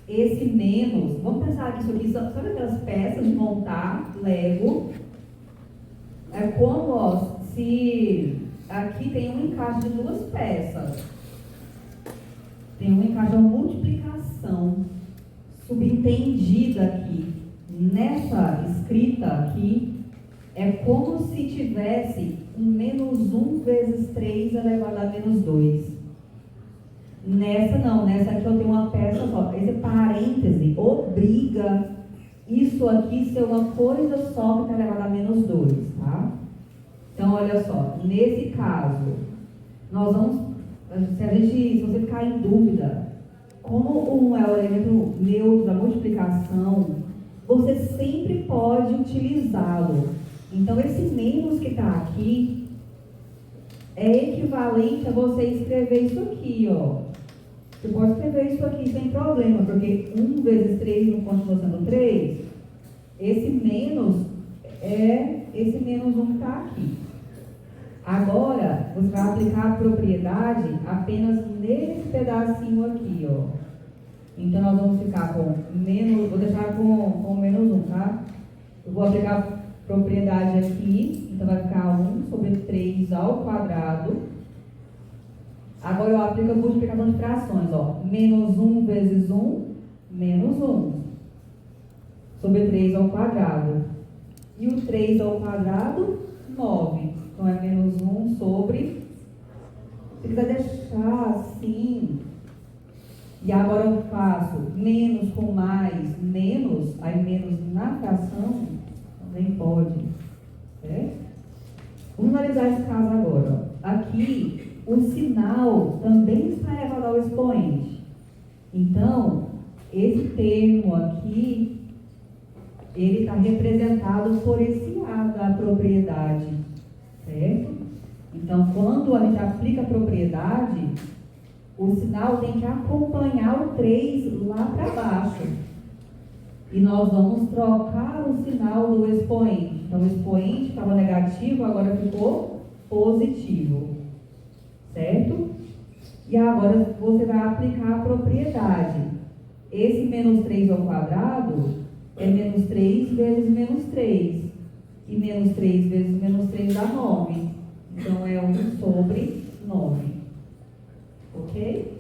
esse menos, vamos pensar que isso aqui são aquelas peças de montar, Lego. É como, ó, se aqui tem um encaixe de duas peças. Tem um encaixe de multiplicação subentendida aqui. Nessa escrita aqui, é como se tivesse um menos 1 vezes 3 elevado a menos 2. Nessa não, nessa aqui eu tenho uma peça só. Esse parêntese obriga isso aqui ser uma coisa só que está elevada a menos 2, tá? Então, olha só, nesse caso, nós vamos, se você ficar em dúvida, como é o elemento neutro da multiplicação, você sempre pode utilizá-lo. Então, esse menos que está aqui é equivalente a você escrever isso aqui, ó. Você pode escrever isso aqui sem problema, porque 1 vezes 3 não continua sendo 3. Esse menos é esse menos 1 que está aqui. Agora, você vai aplicar a propriedade apenas nesse pedacinho aqui, ó. Então, nós vamos ficar com menos, vou deixar com menos 1, tá? Eu vou aplicar a propriedade aqui, então vai ficar 1 sobre 3 ao quadrado. Agora eu aplico a multiplicação de frações, ó. Menos 1 vezes 1, menos 1. Sobre 3 ao quadrado. E o 3 ao quadrado, 9. Então é menos 1 sobre... Se quiser deixar assim... E agora eu faço menos com mais, menos, aí menos na fração, também pode. Certo? Vamos analisar esse caso agora. Ó. Aqui... O sinal também está elevado ao expoente. Então, esse termo aqui, ele está representado por esse A da propriedade, certo? Então, quando a gente aplica a propriedade, o sinal tem que acompanhar o 3 lá para baixo. E nós vamos trocar o sinal do expoente. Então, o expoente estava negativo, agora ficou positivo. Certo? E agora você vai aplicar a propriedade. Esse menos 3 ao quadrado é menos 3 vezes menos 3. E menos 3 vezes menos 3 dá 9. Então é 1 sobre 9. Ok?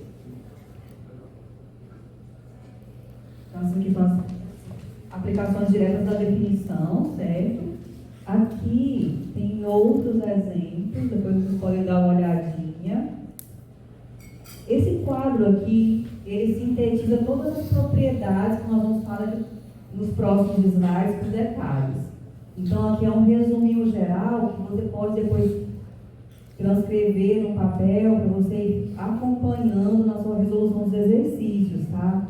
Então, isso aqui são as aplicações diretas da definição, certo? Aqui tem outros exemplos, depois vocês podem dar uma olhadinha. Esse quadro aqui, ele sintetiza todas as propriedades que nós vamos falar nos próximos slides com detalhes. Então, aqui é um resuminho geral que você pode depois transcrever no papel para você ir acompanhando na sua resolução dos exercícios, tá?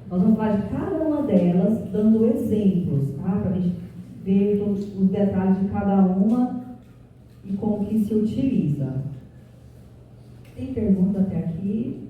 Nós vamos falar de cada uma delas, dando exemplos, tá? Para a gente ver os detalhes de cada uma e como que se utiliza. Tem pergunta até aqui?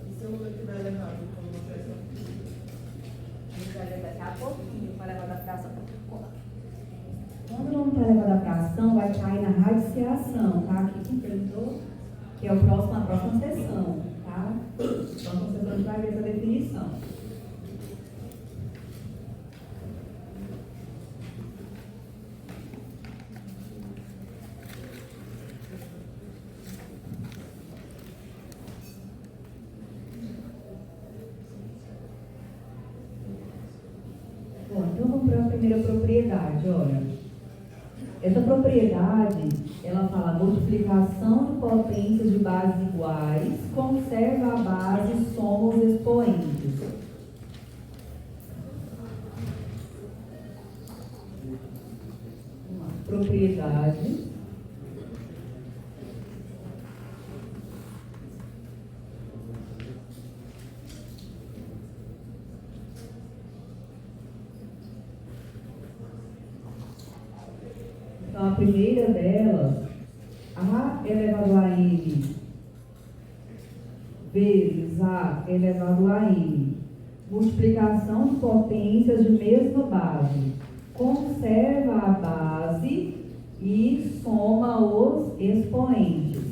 E se o número estiver errado, como uma fração? A gente vai ver daqui a pouquinho para levar da fração. Quando não está elevado à fração, vai cair na radiciação, tá? Aqui quem perguntou, que é a próxima sessão, tá? Próxima sessão a gente vai ver essa definição. Bom, então vamos para a primeira propriedade, olha. Essa propriedade, ela fala multiplicação de potências de bases iguais, conserva a base e soma os expoentes. Uma propriedade. Então, a primeira delas, A elevado a N vezes A elevado a N. Multiplicação de potências de mesma base. Conserva a base e soma os expoentes.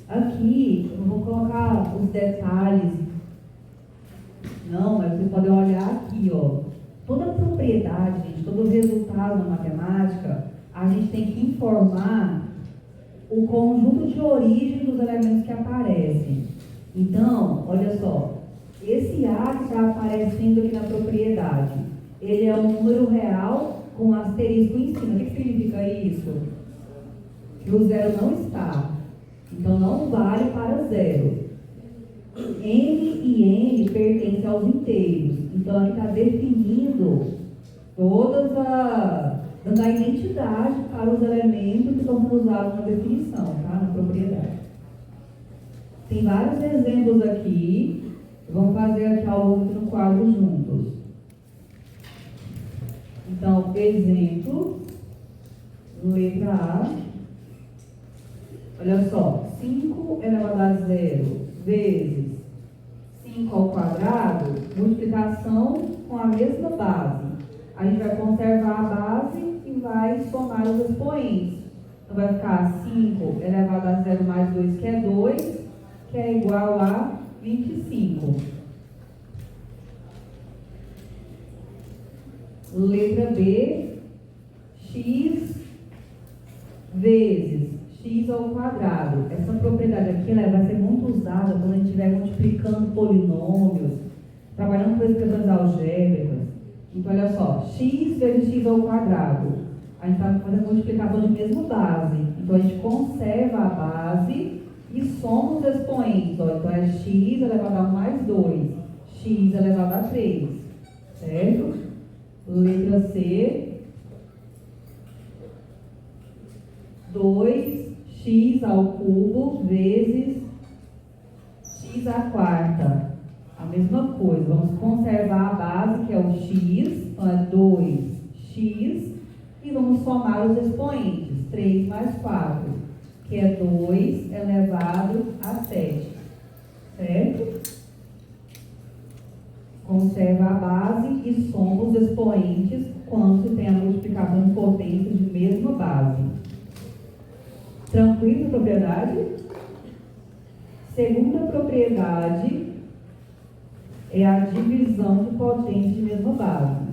Aqui, eu não vou colocar os detalhes, não, mas vocês podem olhar aqui, ó. Toda propriedade, gente, todo resultado na matemática, a gente tem que informar o conjunto de origem dos elementos que aparecem. Então, olha só, esse A que está aparecendo aqui na propriedade, ele é um número real com asterisco em cima. O que significa isso? Que o zero não está. Então, não vale para zero. N e N pertencem aos inteiros. Então, aqui está definindo dando a identidade para os elementos que estão sendo usados na definição, tá? Na propriedade. Tem vários exemplos aqui. Vamos fazer aqui ao longo no quadro juntos. Então, exemplo, letra A. Olha só, 5 elevado a 0 vezes 5 ao quadrado, multiplicação com a mesma base. A gente vai conservar a base e vai somar os expoentes. Então, vai ficar 5 elevado a 0 mais 2, que é 2, que é igual a 25. Letra B, x vezes x ao quadrado. Essa propriedade aqui vai ser muito usada quando a gente estiver multiplicando polinômios, trabalhando com expressões algébricas. Então, olha só, x vezes x ao quadrado. A gente está fazendo multiplicação de mesma base. Então, a gente conserva a base e soma os expoentes. Ó. Então, é x elevado a 1 mais 2, x elevado a 3, certo? Letra C, 2x ao cubo vezes x à quarta. A mesma coisa, vamos conservar a base, que é o x, então é 2x, e vamos somar os expoentes, 3 mais 4, que é 2 elevado a 7, certo? Conserva a base e soma os expoentes quando se tem a multiplicação de potências de mesma base. Tranquilo, propriedade? Segunda propriedade é a divisão de potências de mesma base.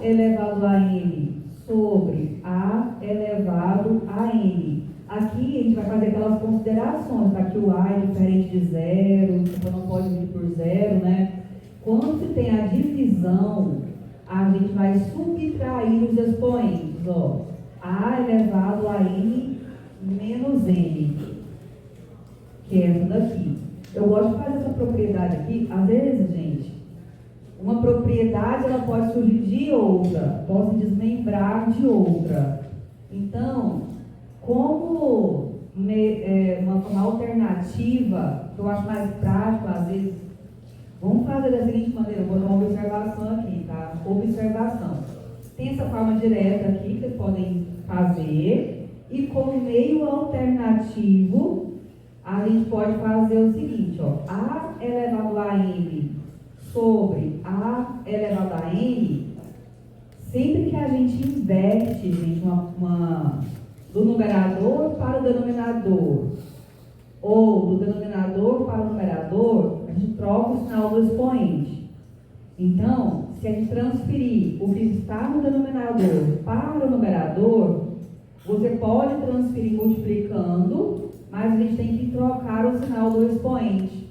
elevado a n sobre a elevado a n. Aqui a gente vai fazer aquelas considerações, tá? Que o a é diferente de zero, então não pode vir por zero, né? Quando se tem a divisão, a gente vai subtrair os expoentes, ó. A elevado a n menos n, que é essa daqui. Eu gosto de fazer essa propriedade aqui, às vezes, gente, uma propriedade ela pode surgir de outra, pode se desmembrar de outra. Então, como uma forma alternativa, que eu acho mais prático, às vezes, vamos fazer da seguinte maneira, eu vou dar uma observação aqui, tá? Observação. Tem essa forma direta aqui que vocês podem fazer, e como meio alternativo, a gente pode fazer o seguinte, ó, a elevado a n sobre a elevado a n, sempre que a gente inverte, gente, do numerador para o denominador, ou do denominador para o numerador, a gente troca o sinal do expoente. Então, se a gente transferir o que está no denominador para o numerador, você pode transferir multiplicando, mas a gente tem que trocar o sinal do expoente.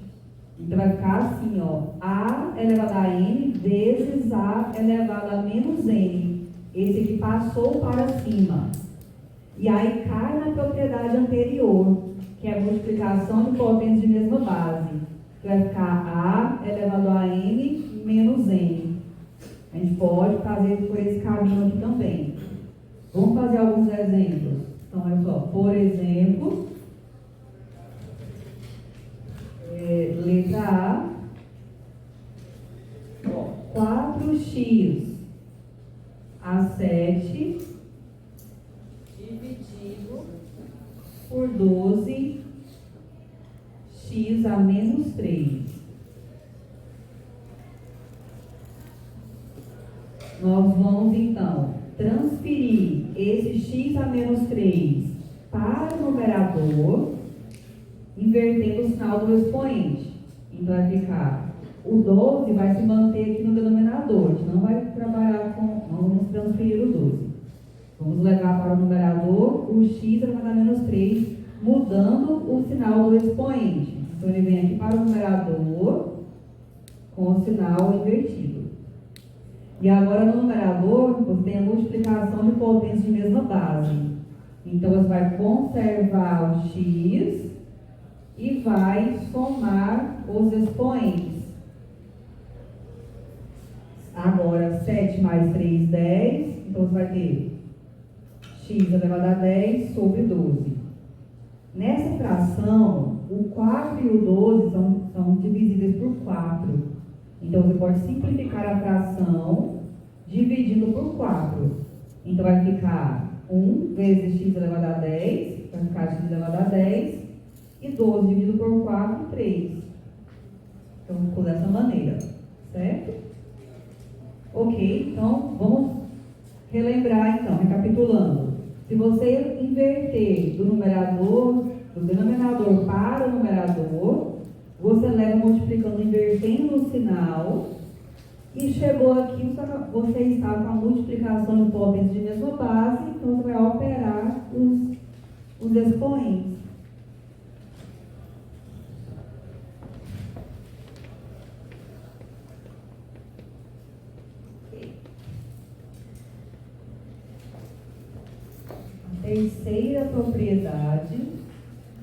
Então vai ficar assim, ó, a elevado a n vezes a elevado a menos n. Esse aqui passou para cima. E aí cai na propriedade anterior, que é a multiplicação de potências de mesma base. Que vai ficar a elevado a n menos n. A gente pode fazer por esse caminho aqui também. Vamos fazer alguns exemplos. Então, olha só, por exemplo, letra A, ó, 4x a 7 dividido por 12 x a menos 3. Nós vamos, então, transferir esse x a menos 3 para o numerador, invertendo o sinal do expoente. Então, vai ficar, o 12 vai se manter aqui no denominador, a gente não vai trabalhar com, não vamos transferir o 12. Vamos levar para o numerador o x elevado a menos 3, mudando o sinal do expoente. Então, ele vem aqui para o numerador com o sinal invertido. E agora no numerador, você tem a multiplicação de potências de mesma base. Então, você vai conservar o x e vai somar os expoentes. Agora, 7 mais 3, 10. Então, você vai ter x elevado a 10 sobre 12. Nessa fração, o 4 e o 12 são divisíveis por 4. Então, você pode simplificar a fração dividindo por 4. Então, vai ficar 1 vezes x elevado a 10, vai ficar x elevado a 10, e 12 dividido por 4, 3. Então, ficou dessa maneira, certo? Ok, então, vamos relembrar, então, recapitulando. Se você inverter do denominador para o numerador, você leva multiplicando, invertendo o sinal, e chegou aqui, você está com a multiplicação de potências de mesma base, então você vai operar os expoentes. A terceira propriedade,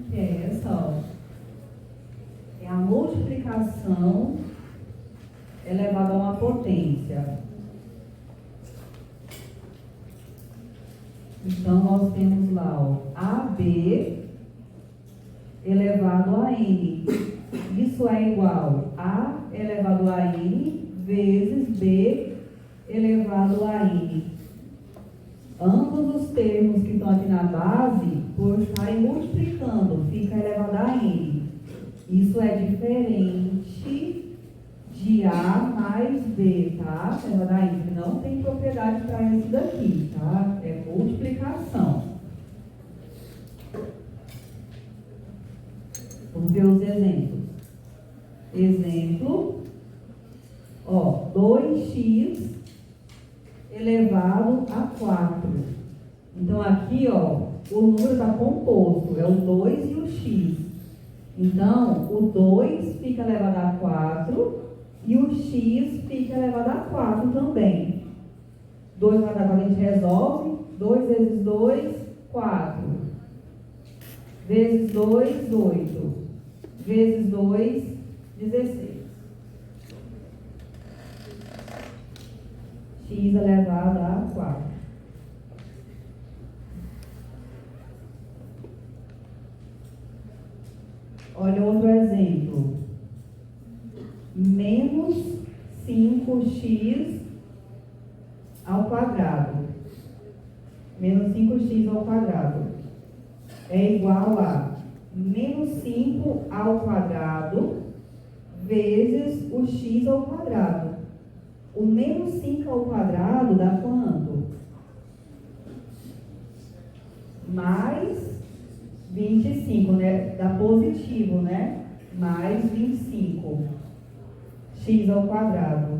que é essa, ó, é a multiplicação elevada a uma potência. Então, nós temos lá, ó, AB elevado a N. Isso é igual a elevado a N vezes B elevado a N. Ambos os termos que estão aqui na base, por estarem multiplicando, fica elevado a N. Isso é diferente de A mais B, tá? Elevado a N. Não tem propriedade para isso daqui, tá? É multiplicação. Vamos ver os exemplos. Exemplo, ó, 2x elevado a 4. Então, aqui, ó, o número está composto, é o 2 e o x. Então, o 2 fica elevado a 4 e o x fica elevado a 4 também. 2 vai dar, quando a gente resolve, 2 vezes 2, 4. Vezes 2, 8. Vezes 2, 16. X elevado a 4. Olha outro exemplo. Menos 5x ao quadrado. Menos 5x ao quadrado é igual a menos 5 ao quadrado vezes o x ao quadrado. O menos 5 ao quadrado dá quanto? Mais 25, né? Dá positivo, né? Mais 25. X ao quadrado.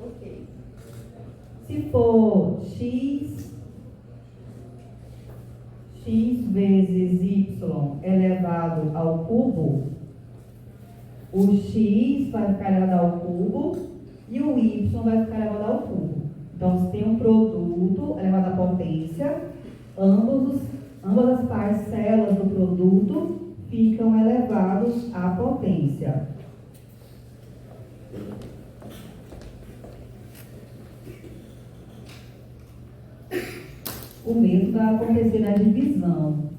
Ok. Se for x vezes y elevado ao cubo, o x vai ficar elevado ao cubo e o y vai ficar elevado ao cubo. Então, se tem um produto elevado à potência, ambas as parcelas do produto ficam elevados à potência. O mesmo vai acontecer na divisão.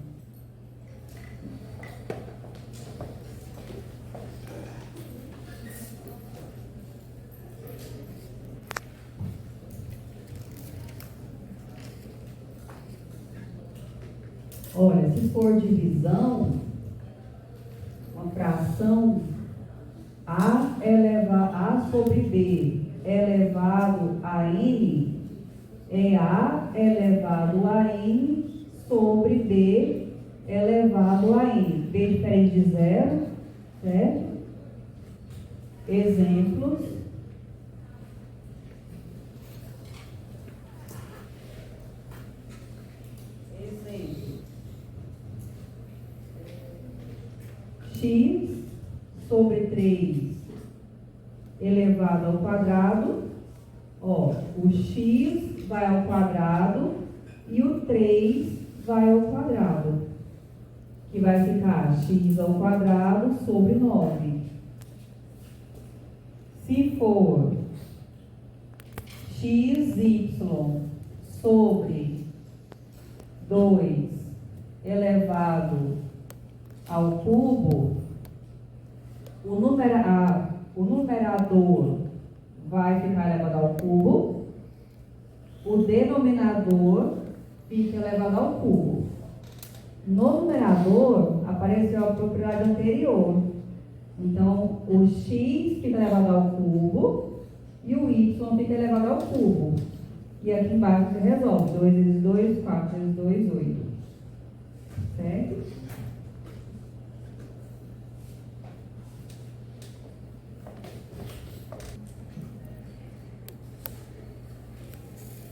Olha, se for divisão, uma fração A sobre B elevado a N é A elevado a N sobre B elevado a N. B diferente de zero, certo? Exemplos. X sobre 3 elevado ao quadrado. Ó, o x vai ao quadrado e o 3 vai ao quadrado, que vai ficar x ao quadrado sobre 9. Se for xy sobre 2 elevado ao cubo, o numerador vai ficar elevado ao cubo, o denominador fica elevado ao cubo. No numerador apareceu a propriedade anterior. Então, o x fica elevado ao cubo e o y fica elevado ao cubo. E aqui embaixo você resolve. 2 vezes 2, 4 vezes 2, 8. Certo?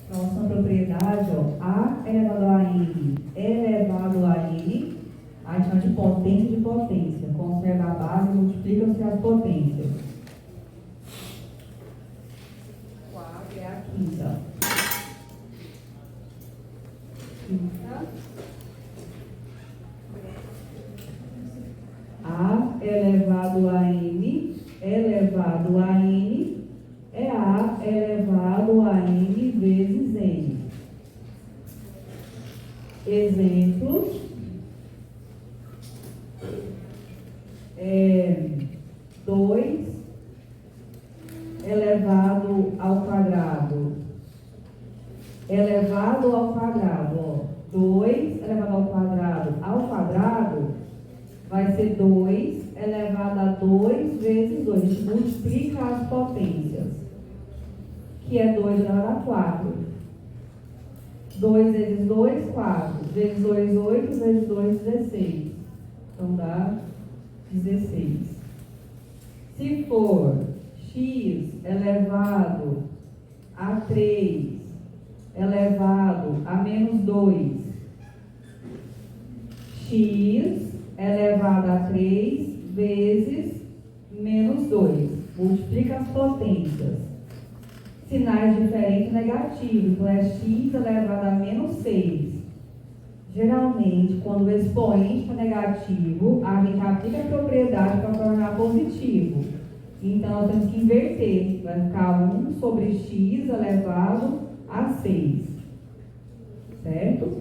Próxima propriedade, ó, A elevado a N elevado a N, a gente chama de potência de potência. Conserva a base e multiplica-se as potências. 4 é a quinta. A elevado a N elevado a N é A elevado a N vezes N. Exemplos. 2 elevado ao quadrado. Elevado ao quadrado, ó. 2 elevado ao quadrado vai ser 2 elevado a 2 vezes 2. A gente multiplica as potências, que é 2 elevado a 4. 2 vezes 2, 4. Vezes 2, 8. Vezes 2, 16. Então dá 16. Se for x elevado a 3 elevado a menos 2, x elevado a 3 vezes menos 2. Multiplica as potências. Sinais diferentes negativos. Então, é x elevado a menos 6. Geralmente, quando o expoente está negativo, a gente aplica a propriedade para tornar positivo. Então, nós temos que inverter. Vai ficar 1 sobre x elevado a 6. Certo?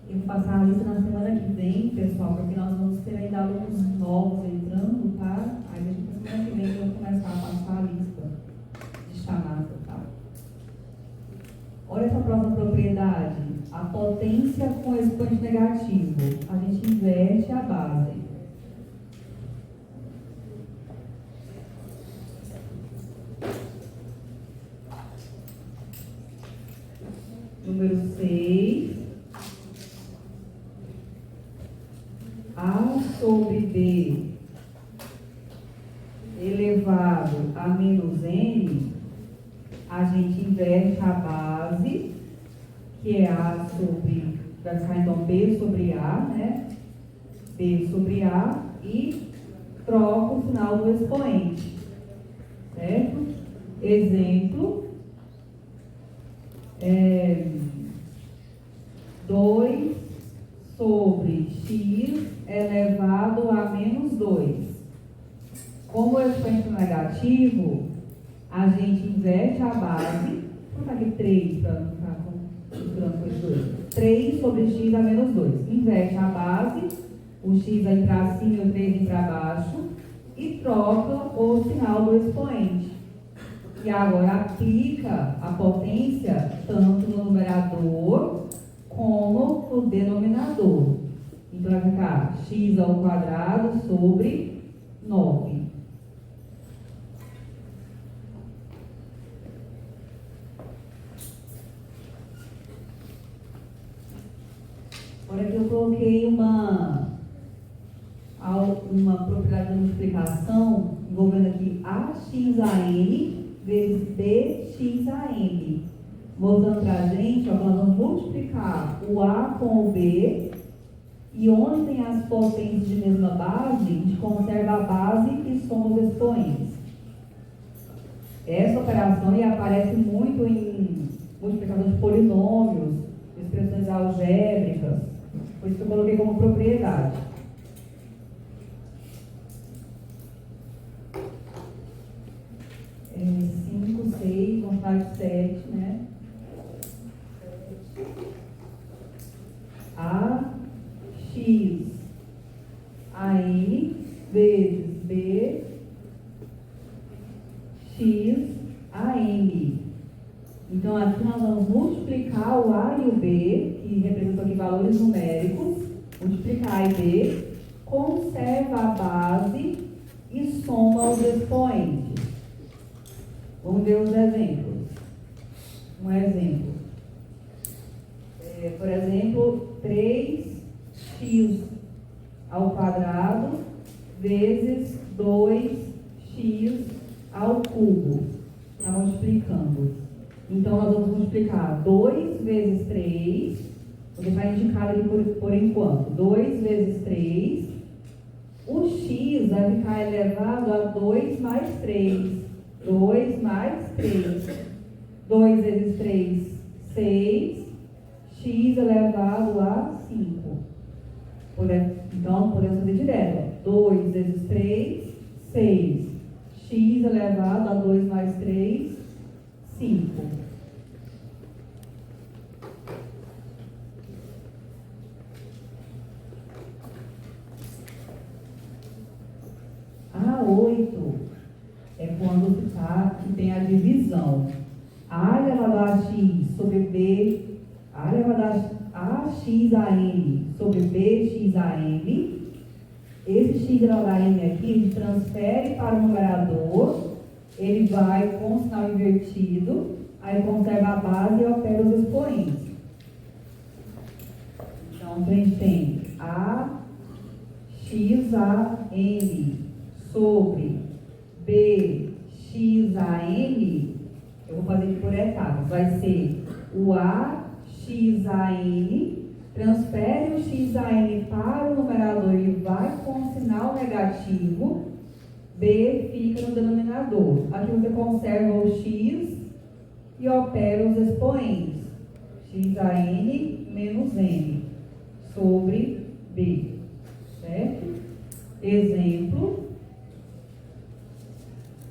Eu vou passar a lista na semana que vem, pessoal, porque nós vamos ter ainda alunos novos entrando, tá? Aí na semana que vem eu vou começar a passar a lista de chamada, tá? Olha essa próxima propriedade. A potência com expoente negativo. A gente inverte a base. Número 6. A sobre B elevado a menos N, a gente inverte a base, que é A sobre, vai ficar então B sobre A, né? B sobre A, e troca o sinal do expoente, certo? Exemplo, 2 sobre x elevado a menos 2. Como o expoente é negativo, a gente inverte a base. Vou colocar aqui 3 para não ficar misturando com os dois. 3 sobre x a menos 2. Inverte a base, o x vai para cima e o 3 vem para baixo, e troca o sinal do expoente. E agora aplica a potência tanto no numerador como no denominador. Então vai ficar x ao quadrado sobre 9. Olha que eu coloquei uma propriedade de multiplicação envolvendo aqui AXAN vezes BXAN. Mostrando para a gente, ó, nós vamos multiplicar o A com o B, e onde tem as potências de mesma base, a gente conserva a base e soma os expoentes. Essa operação aparece muito em multiplicação de polinômios, expressões algébricas, por isso que eu coloquei como propriedade. É 5, 6, vamos falar de 7, né? A x a n vezes b x a m. Então aqui nós vamos multiplicar o a e o b, que representam aqui valores numéricos, multiplicar a e b, conserva a base e soma os expoentes. Vamos ver os exemplos. Um exemplo. Por exemplo, 3x ao quadrado vezes 2x ao cubo. Está multiplicando. Então, nós vamos multiplicar 2 vezes 3. Vou deixar indicado ali por enquanto. 2 vezes 3. O x vai ficar elevado a 2 mais 3. 2 mais 3. 2 vezes 3, 6. X elevado a 5. Então, podemos fazer direto. 2 vezes 3, 6. X elevado a 2 mais 3, 5. A 8 é quando tem a divisão. A elevado a x sobre b, A elevado a x a n sobre b x a n, Esse x elevado a n aqui, a gente transfere para o numerador, ele vai com o sinal invertido, aí conserva a base e opera os expoentes. Então, a gente tem a x a n sobre b x a n, eu vou fazer aqui por etapas, vai ser o a x a n, transfere o x a n para o numerador e vai com o sinal negativo, b fica no denominador. Aqui você conserva o x e opera os expoentes, x a n menos n sobre b, certo? Exemplo,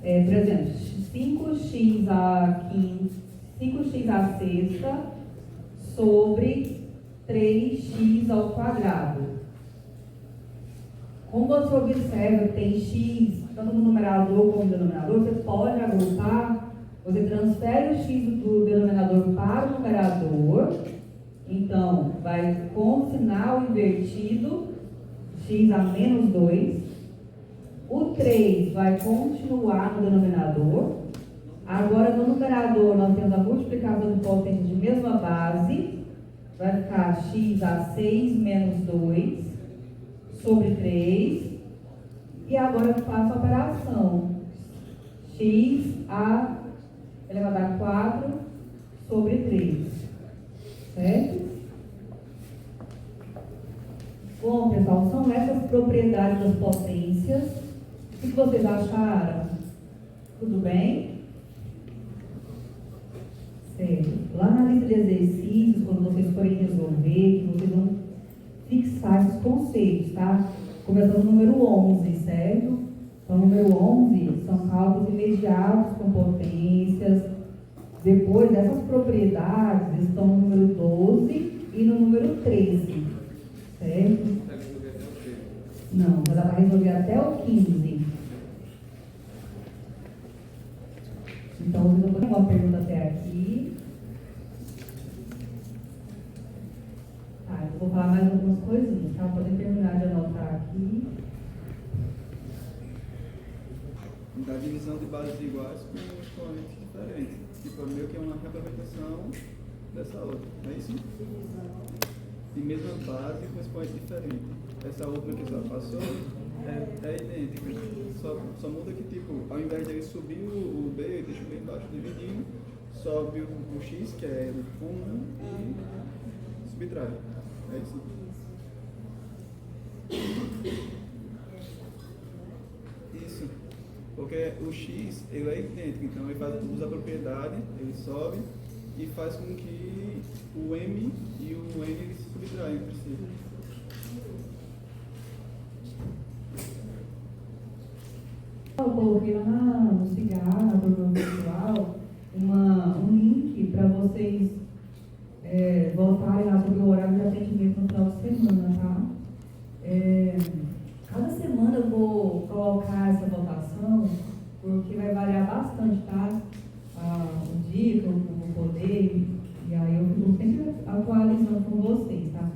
por exemplo, 5x a sexta sobre 3x ao quadrado. Como você observa que tem x tanto no numerador como no denominador, você pode agrupar, você transfere o x do denominador para o numerador, então vai com sinal invertido, x a menos 2, o 3 vai continuar no denominador, agora no numerador nós temos a multiplicação de potências de mesma base, vai ficar x a 6 menos 2 sobre 3, e agora eu faço a operação x a elevado a 4 sobre 3, certo? Bom, pessoal, são essas propriedades das potências. O que vocês acharam? Tudo bem? Certo. Lá na lista de exercícios, quando vocês forem resolver, vocês vão fixar esses conceitos, tá? Começando no número 11, certo? Então, o número 11 são cálculos imediatos com potências. Depois dessas propriedades, estão no número 12 e no número 13, certo? Não, vai dar para resolver até o 15. Então, eu vou fazer uma pergunta até aqui. Tá, eu vou falar mais algumas coisinhas, tá? Podem terminar de anotar aqui. Da divisão de bases iguais com expoentes diferentes. Tipo, meio que é uma representação dessa outra, não é isso? De mesma base com expoente diferente. Essa outra que já passou é idêntica. Só muda que, tipo, ao invés de ele subir o B, deixa o B embaixo dividindo, sobe o X, que é comum, e subtrai. É isso? Isso. Porque o X, ele é idêntico, então ele usa a propriedade, ele sobe e faz com que o M e o N eles se subtraem entre si. Eu coloquei lá no cigarro, no virtual, um link para vocês voltarem lá sobre o horário de atendimento no final de semana, tá? Cada semana eu vou colocar essa votação, porque vai variar bastante, tá? O dia que eu vou poder, e aí eu fico sempre atualizando com vocês, tá?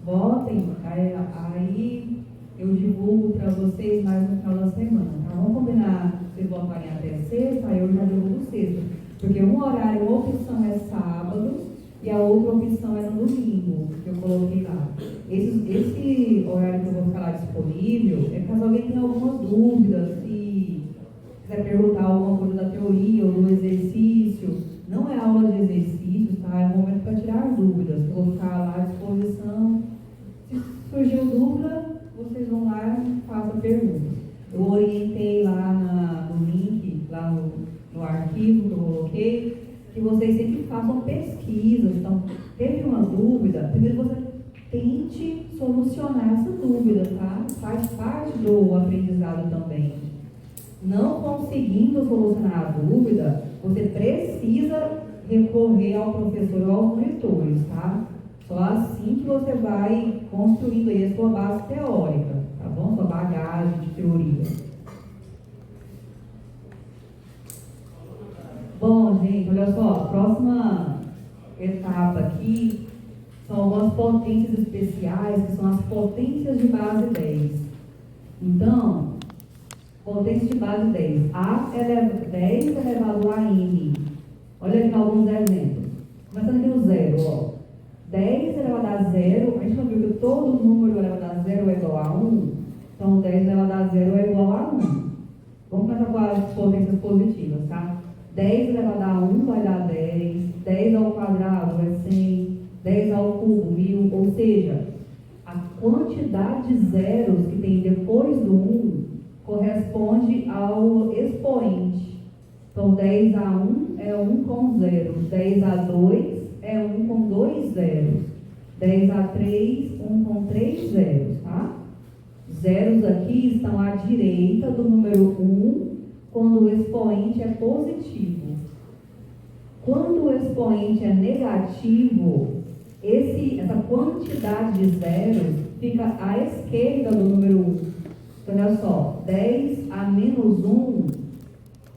Votem, aí eu divulgo para vocês mais no final da semana, tá? Vamos combinar vocês votarem até sexta, aí eu já divulgo sexta. Porque um horário, uma opção é sábado e a outra opção é no domingo, que eu coloquei lá. Esse horário que eu vou ficar lá disponível é caso alguém tenha alguma dúvida, se quiser perguntar alguma coisa da teoria ou do exercício. Não é aula de exercícios, tá? É um momento para tirar dúvidas. Eu vou ficar lá à disposição. Se surgiu dúvida, vocês vão lá e façam perguntas. Eu orientei lá no link, lá no arquivo que eu coloquei, que vocês sempre façam pesquisas. Então, teve uma dúvida, primeiro você tente solucionar essa dúvida, tá? Faz parte do aprendizado também. Não conseguindo solucionar a dúvida, você precisa recorrer ao professor ou aos monitores, tá? Só assim que você vai construindo aí a sua base teórica, tá bom? Sua bagagem de teoria. Bom, gente, olha só, a próxima etapa aqui são algumas potências especiais, que são as potências de base 10. Então, potência de base 10. 10 elevado a n. Olha aqui alguns exemplos. Começando aqui no zero, ó. 10 elevado a 0, a gente não viu que todo número elevado a 0 é igual a 1? Então, 10 elevado a 0 é igual a 1. Vamos começar com as potências positivas, tá? 10 elevado a 1 vai dar 10. 10 ao quadrado é 100. 10 ao cubo, 1000. Ou seja, a quantidade de zeros que tem depois do 1 corresponde ao expoente. Então, 10 a 1 é 1 com 0. 10 a 2 é 1 com 2 zeros. 10 a 3, 1 com 3 zeros, tá? Zeros aqui estão à direita do número 1, quando o expoente é positivo. Quando o expoente é negativo, essa quantidade de zeros fica à esquerda do número 1. Então, olha só, 10 a menos 1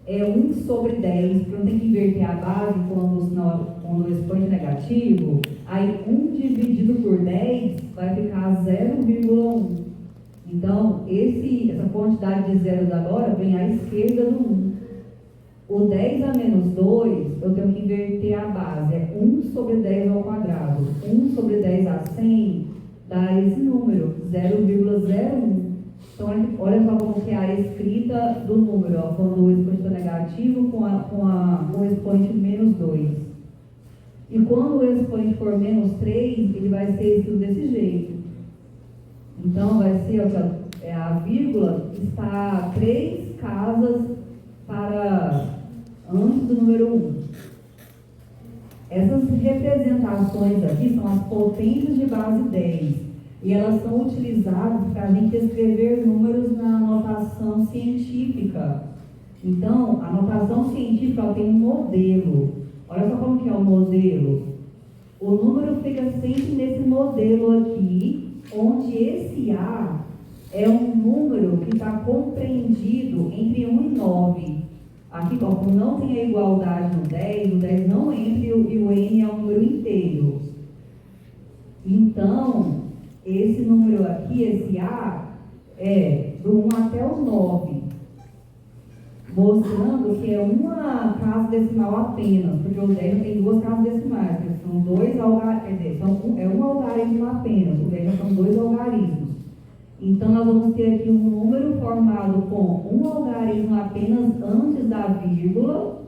é 1 sobre 10, porque não tem que inverter a base quando o expoente é negativo. Aí 1 dividido por 10 vai ficar 0,1. Então, essa quantidade de zeros agora vem à esquerda do 1. O 10 a menos 2, eu tenho que inverter a base. É 1 sobre 10 ao quadrado. 1 sobre 10 a 100 dá esse número, 0,01. Então, olha só como que é a escrita do número, ó, quando o expoente é negativo com o expoente menos 2. E quando o expoente for menos 3, ele vai ser escrito desse jeito. Então, vai ser, ó, a vírgula está 3 casas para antes do número 1. Essas representações aqui são as potências de base 10. E elas são utilizadas para a gente escrever números na notação científica. Então, a notação científica ela tem um modelo. Olha só como que é o modelo. O número fica sempre nesse modelo aqui, onde esse A é um número que está compreendido entre 1 e 9. Aqui, como não tem a igualdade no 10, o 10 não entra e o N é um número inteiro. Então, esse número aqui, esse A, é do 1 até o 9, mostrando que é uma casa decimal apenas, porque o 10 tem duas casas decimais, são dois algarismos, é um algarismo apenas, o 10 são dois algarismos. Então, nós vamos ter aqui um número formado com um algarismo apenas antes da vírgula,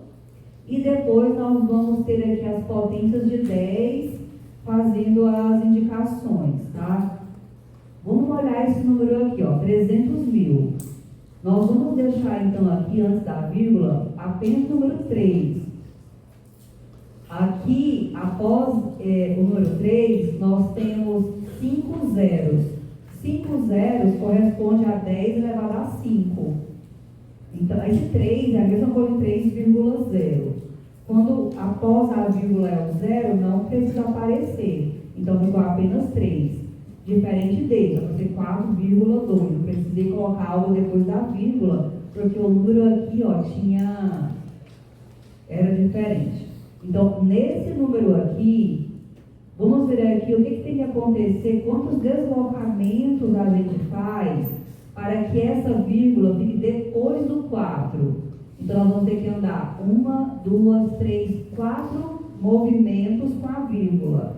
e depois nós vamos ter aqui as potências de 10 fazendo as indicações, tá? Vamos olhar esse número aqui, ó, 300 mil. Nós vamos deixar, então, aqui, antes da vírgula, apenas o número 3. Aqui, após o número 3, nós temos 5 zeros. 5 zeros corresponde a 10 elevado a 5. Então, esse 3 é a mesma coisa de 3,0. Quando após a vírgula é o zero, não precisa aparecer. Então, ficou apenas 3. Diferente dele, vai ser 4,2. Eu precisei colocar algo depois da vírgula, porque o número aqui, ó, era diferente. Então, nesse número aqui, vamos ver aqui o que tem que acontecer, quantos deslocamentos a gente faz para que essa vírgula fique depois do 4. Então, nós vamos ter que andar 1, 2, 3, 4 movimentos com a vírgula.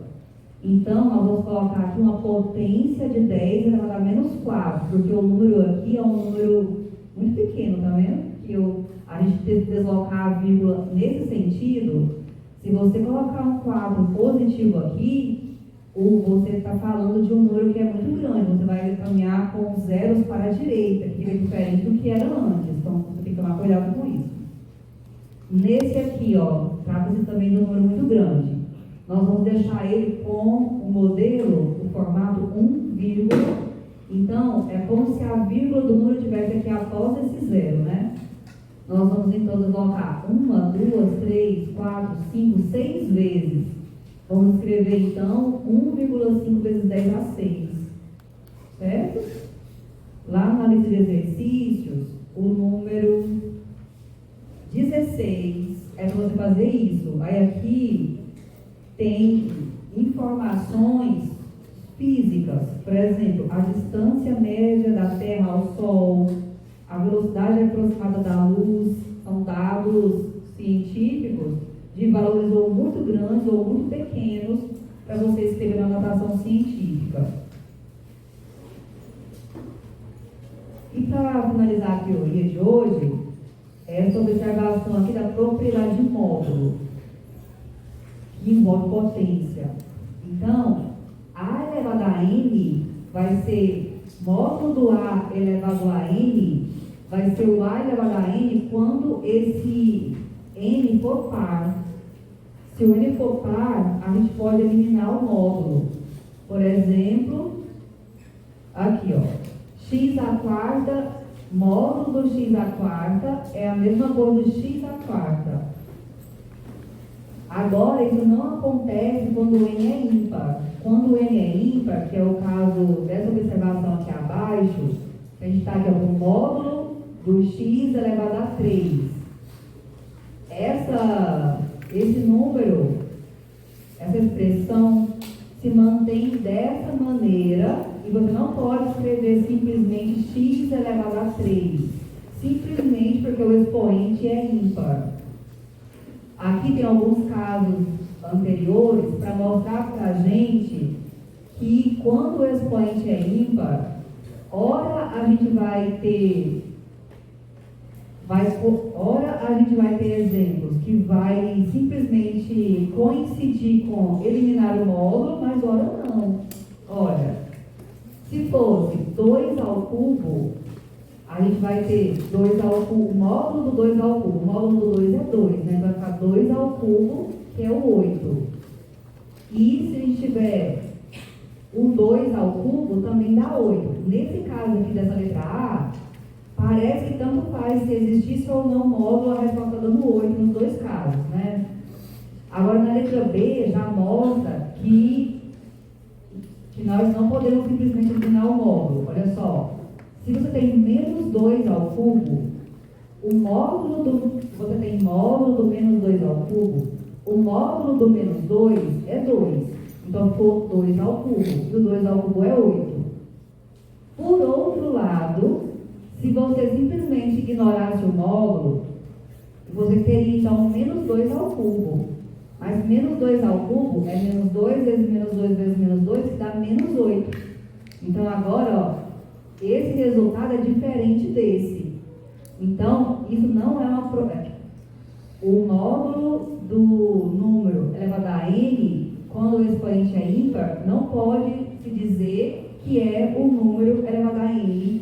Então, nós vamos colocar aqui uma potência de 10 elevado a menos 4, porque o número aqui é um número muito pequeno, tá vendo? Que a gente tem que deslocar a vírgula nesse sentido. Se você colocar um 4 positivo aqui, você está falando de um número que é muito grande. Você vai caminhar com zeros para a direita, que é diferente do que era antes. Então, você tem que tomar cuidado com isso. Nesse aqui, ó, trata-se também de um número muito grande. Nós vamos deixar ele com o modelo, o formato 1, vírgula. Então, é como se a vírgula do número estivesse aqui após esse zero, né? Nós vamos então deslocar 1, 2, 3, 4, 5, 6 vezes. Vamos escrever então 1,5 vezes 10 a 6. Certo? Lá na lista de exercícios, o número 16 é para você fazer isso. Aí aqui tem informações físicas, por exemplo, a distância média da Terra ao Sol. aproximada da luz, são dados científicos de valores ou muito grandes ou muito pequenos para você escrever na notação científica. E para finalizar a teoria de hoje, essa observação aqui da propriedade de módulo, que envolve potência. Então, A elevado a N vai ser módulo do A elevado a N, vai ser o A elevado a N quando esse N for par. Se o N for par, a gente pode eliminar o módulo. Por exemplo, aqui, ó, x à quarta, módulo do x à quarta é a mesma coisa do x à quarta. Agora, isso não acontece quando o N é ímpar. Quando o N é ímpar, que é o caso dessa observação aqui abaixo, a gente está aqui com o módulo do x elevado a 3. Esse número, essa expressão, se mantém dessa maneira e você não pode escrever simplesmente x elevado a 3, simplesmente porque o expoente é ímpar. Aqui tem alguns casos anteriores para mostrar para a gente que quando o expoente é ímpar, ora a gente vai ter exemplos que vai simplesmente coincidir com eliminar o módulo, mas ora não. Ora, se fosse 2 ao cubo, a gente vai ter 2 ao cubo, o módulo do 2 ao cubo. O módulo do 2 é 2, né? Vai ficar 2 ao cubo, que é o 8. E se a gente tiver o 2 ao cubo, também dá 8. Nesse caso aqui dessa letra A, parece que tanto faz se existisse ou não módulo, a resposta está dando 8 nos dois casos, né? Agora, na letra B, já mostra que nós não podemos simplesmente eliminar o módulo. Olha só. Se você tem menos 2 ao cubo, você tem módulo do menos 2 ao cubo, o módulo do menos 2 é 2. Então, ficou 2 ao cubo, e o 2 ao cubo é 8. Por outro lado, se você simplesmente ignorasse o módulo, você teria, então, menos 2 ao cubo. Mas menos 2 ao cubo é menos 2 vezes menos 2 vezes menos 2, que dá menos 8. Então, agora, ó, esse resultado é diferente desse. Então, isso não é uma propriedade. O módulo do número elevado a n, quando o expoente é ímpar, não pode se dizer que é o número elevado a n,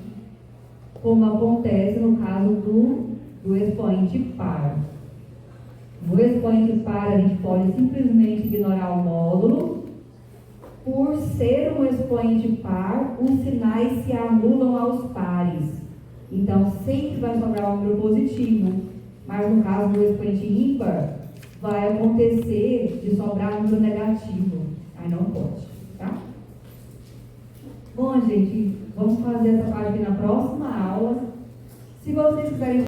como acontece no caso do expoente par. No expoente par, a gente pode simplesmente ignorar o módulo. Por ser um expoente par, os sinais se anulam aos pares. Então, sempre vai sobrar um número positivo. Mas no caso do expoente ímpar, vai acontecer de sobrar um número negativo. Aí não pode, tá? Bom, gente, vamos fazer essa parte aqui na próxima aula. Se vocês quiserem